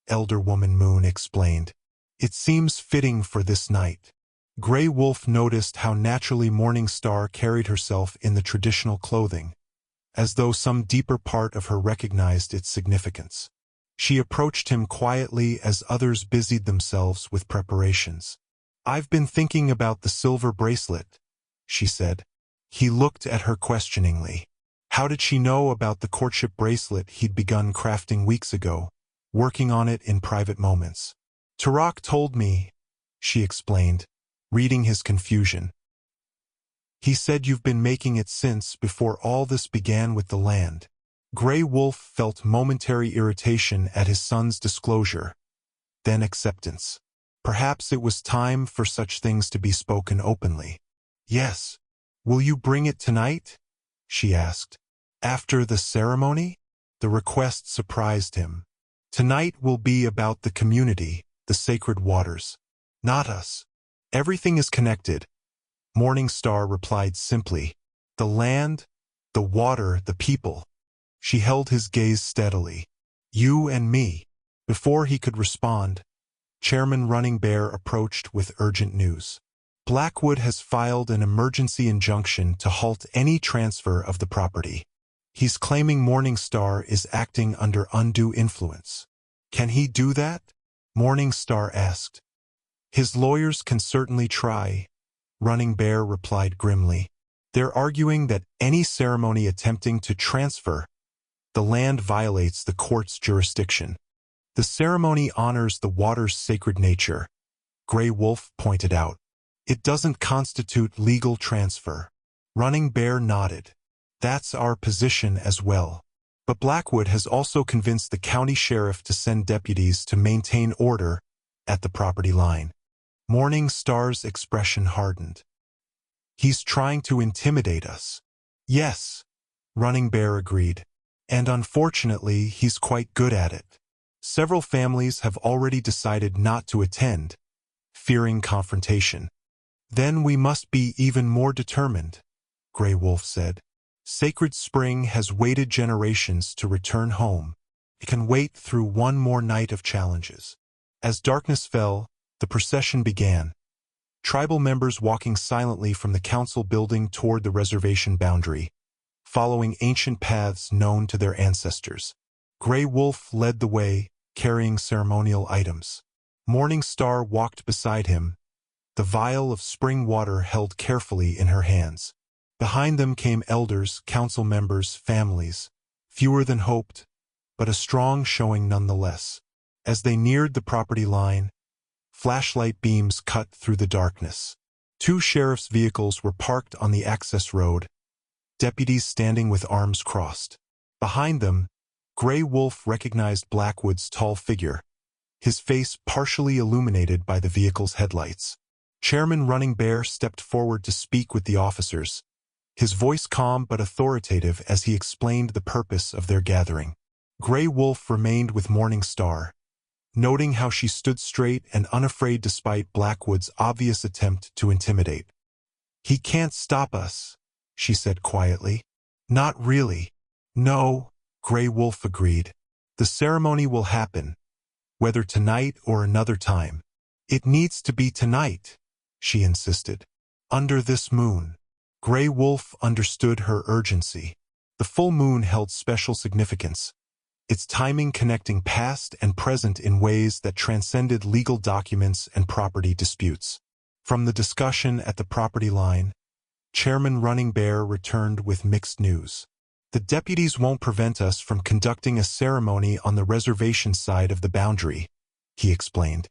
Elder Woman Moon explained. It seems fitting for this night. Grey Wolf noticed how naturally Morning Star carried herself in the traditional clothing, as though some deeper part of her recognized its significance. She approached him quietly as others busied themselves with preparations. I've been thinking about the silver bracelet, she said. He looked at her questioningly. How did she know about the courtship bracelet he'd begun crafting weeks ago, working on it in private moments? Tarak told me, she explained. reading his confusion. He said you've been making it since before all this began with the land. Grey Wolf felt momentary irritation at his son's disclosure, then acceptance. Perhaps it was time for such things to be spoken openly. Yes. Will you bring it tonight? She asked. After the ceremony? The request surprised him. Tonight will be about the community, the sacred waters. Not us. Everything is connected. Morning Star replied simply. The land, the water, the people. She held his gaze steadily. You and me. Before he could respond, Chairman Running Bear approached with urgent news. Blackwood has filed an emergency injunction to halt any transfer of the property. He's claiming Morning Star is acting under undue influence. Can he do that? Morning Star asked. His lawyers can certainly try, Running Bear replied grimly. They're arguing that any ceremony attempting to transfer the land violates the court's jurisdiction. The ceremony honors the water's sacred nature, Grey Wolf pointed out. It doesn't constitute legal transfer. Running Bear nodded. That's our position as well. But Blackwood has also convinced the county sheriff to send deputies to maintain order at the property line. Morning Star's expression hardened. He's trying to intimidate us. Yes, Running Bear agreed. And unfortunately, he's quite good at it. Several families have already decided not to attend, fearing confrontation. Then we must be even more determined, Grey Wolf said. Sacred Spring has waited generations to return home. It can wait through one more night of challenges. As darkness fell, the procession began. Tribal members walking silently from the council building toward the reservation boundary, following ancient paths known to their ancestors. Grey Wolf led the way, carrying ceremonial items. Morning Star walked beside him, the vial of spring water held carefully in her hands. Behind them came elders, council members, families, fewer than hoped, but a strong showing nonetheless. As they neared the property line, flashlight beams cut through the darkness. Two sheriff's vehicles were parked on the access road, deputies standing with arms crossed. Behind them, Grey Wolf recognized Blackwood's tall figure, his face partially illuminated by the vehicle's headlights. Chairman Running Bear stepped forward to speak with the officers, his voice calm but authoritative as he explained the purpose of their gathering. Grey Wolf remained with Morning Star, noting how she stood straight and unafraid despite Blackwood's obvious attempt to intimidate. He can't stop us, she said quietly. Not really. No, Grey Wolf agreed. The ceremony will happen, whether tonight or another time. It needs to be tonight, she insisted. Under this moon. Grey Wolf understood her urgency. The full moon held special significance, its timing connecting past and present in ways that transcended legal documents and property disputes. From the discussion at the property line, Chairman Running Bear returned with mixed news. The deputies won't prevent us from conducting a ceremony on the reservation side of the boundary, he explained.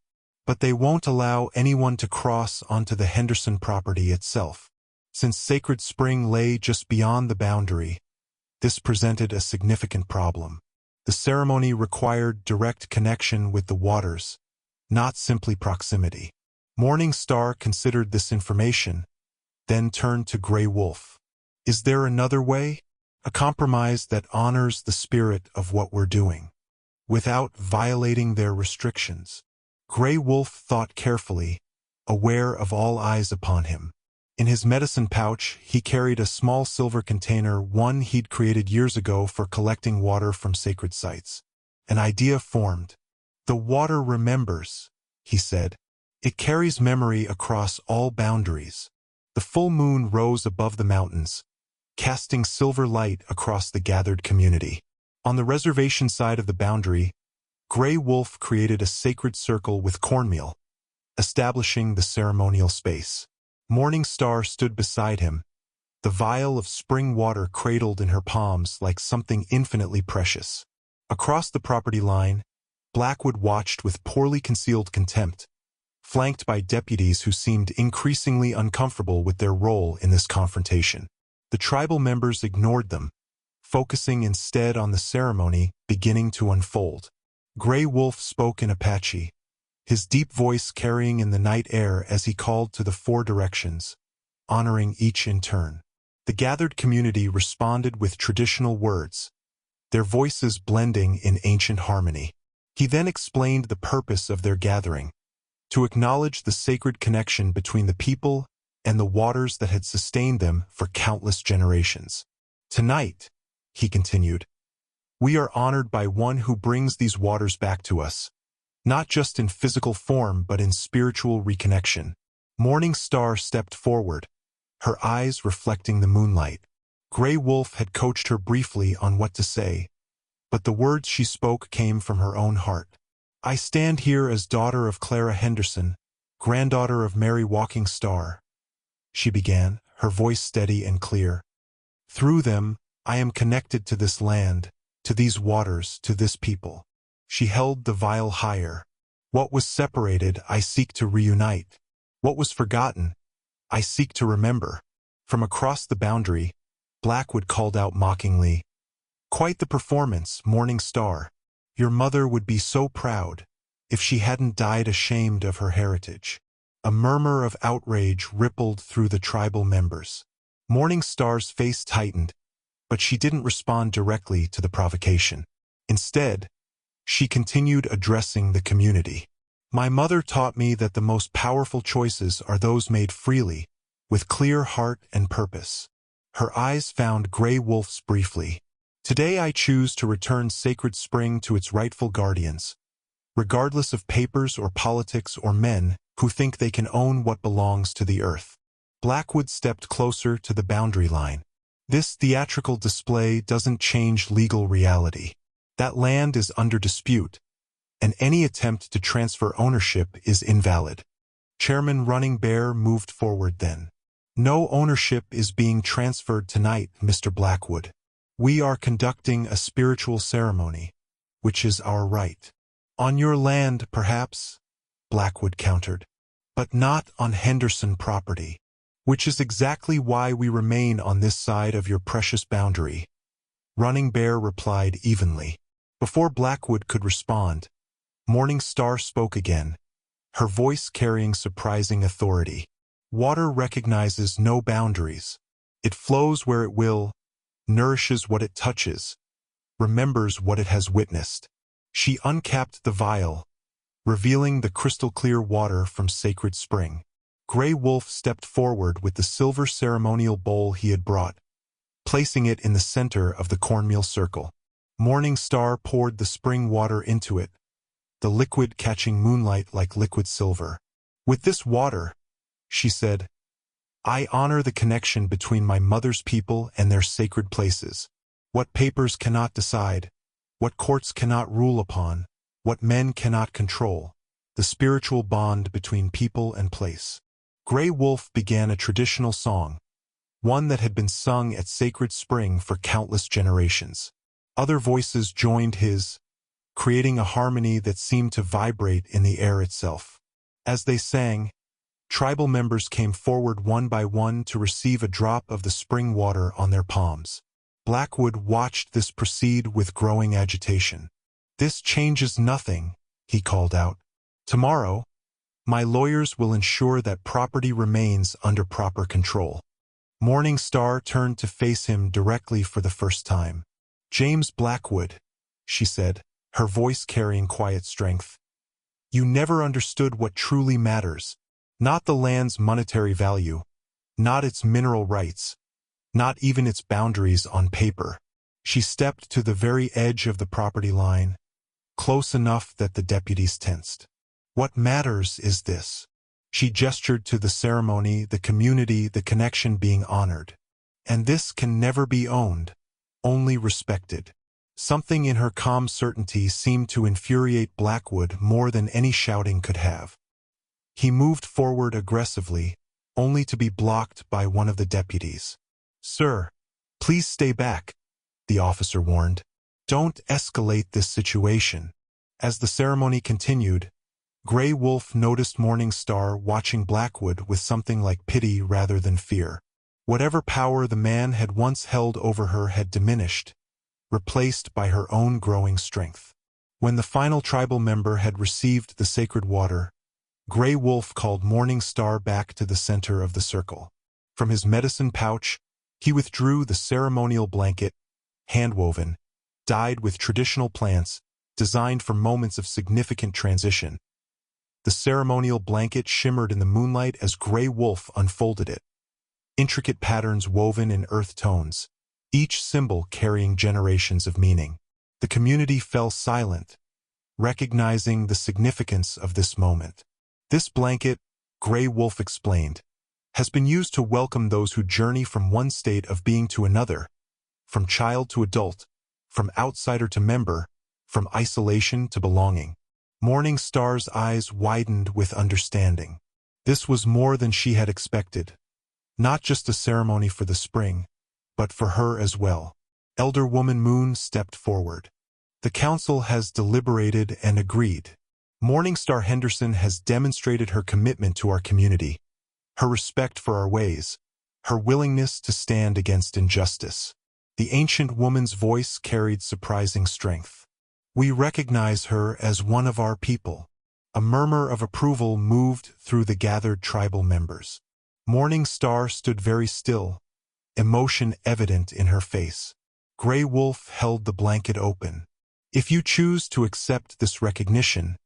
But they won't allow anyone to cross onto the Henderson property itself. Since Sacred Spring lay just beyond the boundary, this presented a significant problem. The ceremony required direct connection with the waters, not simply proximity. Morning Star considered this information, then turned to Grey Wolf. Is there another way? A compromise that honors the spirit of what we're doing, without violating their restrictions. Grey Wolf thought carefully, aware of all eyes upon him. In his medicine pouch, he carried a small silver container, one he'd created years ago for collecting water from sacred sites. An idea formed. The water remembers, he said. It carries memory across all boundaries. The full moon rose above the mountains, casting silver light across the gathered community. On the reservation side of the boundary, Grey Wolf created a sacred circle with cornmeal, establishing the ceremonial space. Morning Star stood beside him, the vial of spring water cradled in her palms like something infinitely precious. Across the property line, Blackwood watched with poorly concealed contempt, flanked by deputies who seemed increasingly uncomfortable with their role in this confrontation. The tribal members ignored them, focusing instead on the ceremony beginning to unfold. Gray Wolf spoke in Apache, his deep voice carrying in the night air as he called to the four directions, honoring each in turn. The gathered community responded with traditional words, their voices blending in ancient harmony. He then explained the purpose of their gathering, to acknowledge the sacred connection between the people and the waters that had sustained them for countless generations. Tonight, he continued, we are honored by one who brings these waters back to us, not just in physical form but in spiritual reconnection. Morning Star stepped forward, her eyes reflecting the moonlight. Gray Wolf had coached her briefly on what to say, but the words she spoke came from her own heart. I stand here as daughter of Clara Henderson, granddaughter of Mary Walking Star, she began, her voice steady and clear. Through them, I am connected to this land, to these waters, to this people. She held the vial higher. What was separated, I seek to reunite. What was forgotten, I seek to remember. From across the boundary, Blackwood called out mockingly, quite the performance, Morning Star. Your mother would be so proud if she hadn't died ashamed of her heritage. A murmur of outrage rippled through the tribal members. Morning Star's face tightened, but she didn't respond directly to the provocation. Instead, she continued addressing the community. My mother taught me that the most powerful choices are those made freely, with clear heart and purpose. Her eyes found Gray Wolf's briefly. Today I choose to return Sacred Spring to its rightful guardians, regardless of papers or politics or men who think they can own what belongs to the earth. Blackwood stepped closer to the boundary line. This theatrical display doesn't change legal reality. That land is under dispute, and any attempt to transfer ownership is invalid. Chairman Running Bear moved forward then. No ownership is being transferred tonight, Mr. Blackwood. We are conducting a spiritual ceremony, which is our right. On your land, perhaps, Blackwood countered, but not on Henderson property, which is exactly why we remain on this side of your precious boundary. Running Bear replied evenly. Before Blackwood could respond, Morning Star spoke again, her voice carrying surprising authority. Water recognizes no boundaries. It flows where it will, nourishes what it touches, remembers what it has witnessed. She uncapped the vial, revealing the crystal-clear water from Sacred Spring. Gray Wolf stepped forward with the silver ceremonial bowl he had brought, placing it in the center of the cornmeal circle. Morning Star poured the spring water into it, the liquid catching moonlight like liquid silver. With this water, she said, I honor the connection between my mother's people and their sacred places. What papers cannot decide, what courts cannot rule upon, what men cannot control, the spiritual bond between people and place. Gray Wolf began a traditional song, one that had been sung at Sacred Spring for countless generations. Other voices joined his, creating a harmony that seemed to vibrate in the air itself. As they sang, tribal members came forward one by one to receive a drop of the spring water on their palms. Blackwood watched this proceed with growing agitation. This changes nothing, he called out. Tomorrow, my lawyers will ensure that property remains under proper control. Morning Star turned to face him directly for the first time. James Blackwood, she said, her voice carrying quiet strength. You never understood what truly matters. Not the land's monetary value, not its mineral rights, not even its boundaries on paper. She stepped to the very edge of the property line, close enough that the deputies tensed. What matters is this. She gestured to the ceremony, the community, the connection being honored. And this can never be owned, only respected. Something in her calm certainty seemed to infuriate Blackwood more than any shouting could have. He moved forward aggressively, only to be blocked by one of the deputies. Sir, please stay back, the officer warned. Don't escalate this situation. As the ceremony continued, Gray Wolf noticed Morning Star watching Blackwood with something like pity rather than fear. Whatever power the man had once held over her had diminished, replaced by her own growing strength. When the final tribal member had received the sacred water, Gray Wolf called Morning Star back to the center of the circle. From his medicine pouch, he withdrew the ceremonial blanket, handwoven, dyed with traditional plants, designed for moments of significant transition. The ceremonial blanket shimmered in the moonlight as Gray Wolf unfolded it. Intricate patterns woven in earth tones, each symbol carrying generations of meaning. The community fell silent, recognizing the significance of this moment. This blanket, Gray Wolf explained, has been used to welcome those who journey from one state of being to another, from child to adult, from outsider to member, from isolation to belonging. Morning Star's eyes widened with understanding. This was more than she had expected. Not just a ceremony for the spring, but for her as well. Elder Woman Moon stepped forward. The council has deliberated and agreed. Morning Star Henderson has demonstrated her commitment to our community, her respect for our ways, her willingness to stand against injustice. The ancient woman's voice carried surprising strength. We recognize her as one of our people. A murmur of approval moved through the gathered tribal members. Morning Star stood very still, emotion evident in her face. Gray Wolf held the blanket open. If you choose to accept this recognition,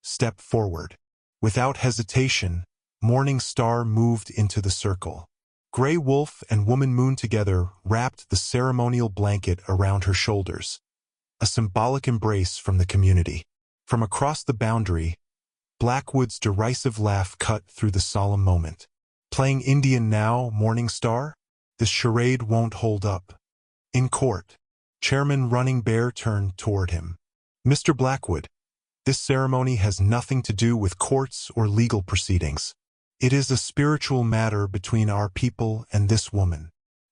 step forward. Without hesitation, Morning Star moved into the circle. Gray Wolf and Woman Moon together wrapped the ceremonial blanket around her shoulders, a symbolic embrace from the community. From across the boundary, Blackwood's derisive laugh cut through the solemn moment. Playing Indian now, Morning Star? This charade won't hold up. In court, Chairman Running Bear turned toward him. Mr. Blackwood, this ceremony has nothing to do with courts or legal proceedings. It is a spiritual matter between our people and this woman.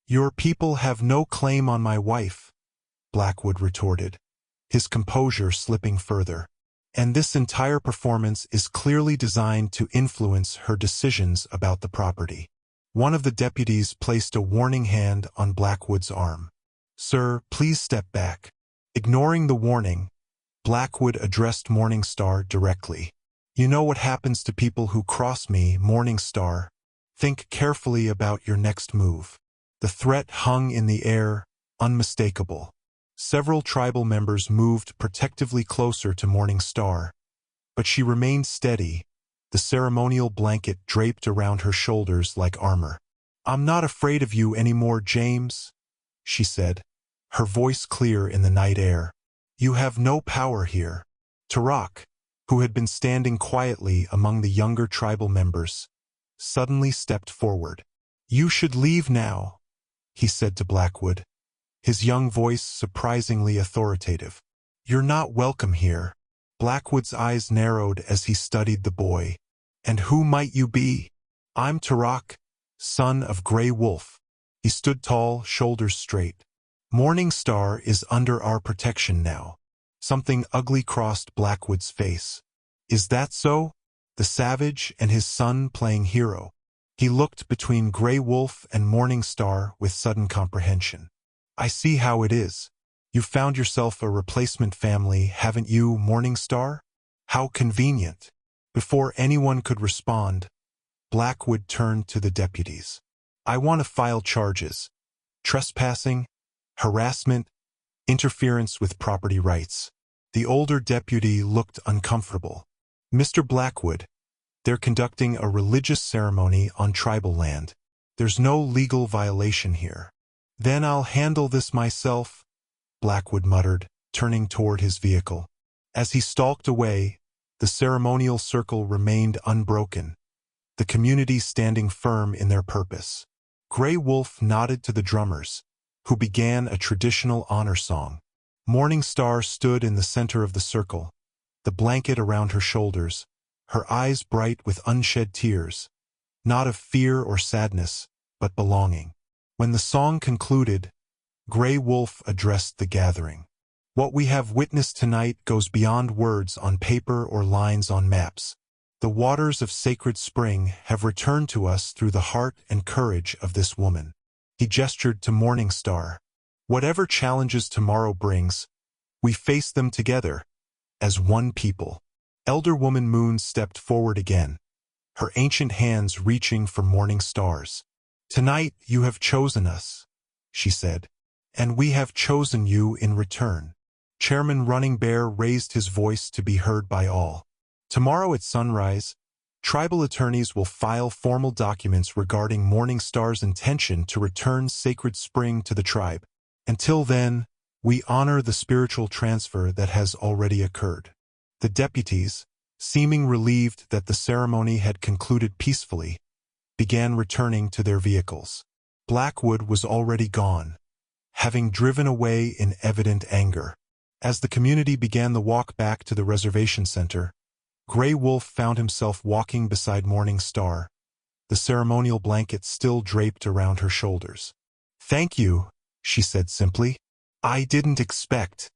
Your people have no claim on my wife, Blackwood retorted, his composure slipping further. And this entire performance is clearly designed to influence her decisions about the property. One of the deputies placed a warning hand on Blackwood's arm. Sir, please step back. Ignoring the warning, Blackwood addressed Morning Star directly. You know what happens to people who cross me, Morning Star. Think carefully about your next move. The threat hung in the air, unmistakable. Several tribal members moved protectively closer to Morning Star, but she remained steady, the ceremonial blanket draped around her shoulders like armor. I'm not afraid of you anymore, James, she said, her voice clear in the night air. You have no power here. Tarak, who had been standing quietly among the younger tribal members, suddenly stepped forward. You should leave now, he said to Blackwood, his young voice surprisingly authoritative. You're not welcome here. Blackwood's eyes narrowed as he studied the boy. And who might you be? I'm Tarak, son of Gray Wolf. He stood tall, shoulders straight. Morning Star is under our protection now. Something ugly crossed Blackwood's face. Is that so? The savage and his son playing hero. He looked between Gray Wolf and Morning Star with sudden comprehension. I see how it is. You found yourself a replacement family, haven't you, Morning Star? How convenient. Before anyone could respond, Blackwood turned to the deputies. I want to file charges. Trespassing, harassment, interference with property rights. The older deputy looked uncomfortable. Mr. Blackwood, they're conducting a religious ceremony on tribal land. There's no legal violation here. Then I'll handle this myself, Blackwood muttered, turning toward his vehicle. As he stalked away, the ceremonial circle remained unbroken, the community standing firm in their purpose. Gray Wolf nodded to the drummers, who began a traditional honor song. Morning Star stood in the center of the circle, the blanket around her shoulders, her eyes bright with unshed tears, not of fear or sadness, but belonging. When the song concluded, Gray Wolf addressed the gathering. What we have witnessed tonight goes beyond words on paper or lines on maps. The waters of sacred spring have returned to us through the heart and courage of this woman. He gestured to Morning Star. Whatever challenges tomorrow brings, we face them together, as one people. Elder Woman Moon stepped forward again, her ancient hands reaching for morning stars. Tonight you have chosen us, she said, and we have chosen you in return. Chairman Running Bear raised his voice to be heard by all. Tomorrow at sunrise, tribal attorneys will file formal documents regarding Morning Star's intention to return sacred spring to the tribe. Until then, we honor the spiritual transfer that has already occurred. The deputies, seeming relieved that the ceremony had concluded peacefully, began returning to their vehicles. Blackwood was already gone, having driven away in evident anger. As the community began the walk back to the reservation center, Gray Wolf found himself walking beside Morning Star, the ceremonial blanket still draped around her shoulders. "Thank you," she said simply. "I didn't expect."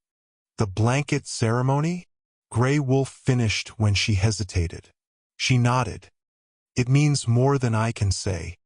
"The blanket ceremony?" Gray Wolf finished when she hesitated. She nodded. "It means more than I can say."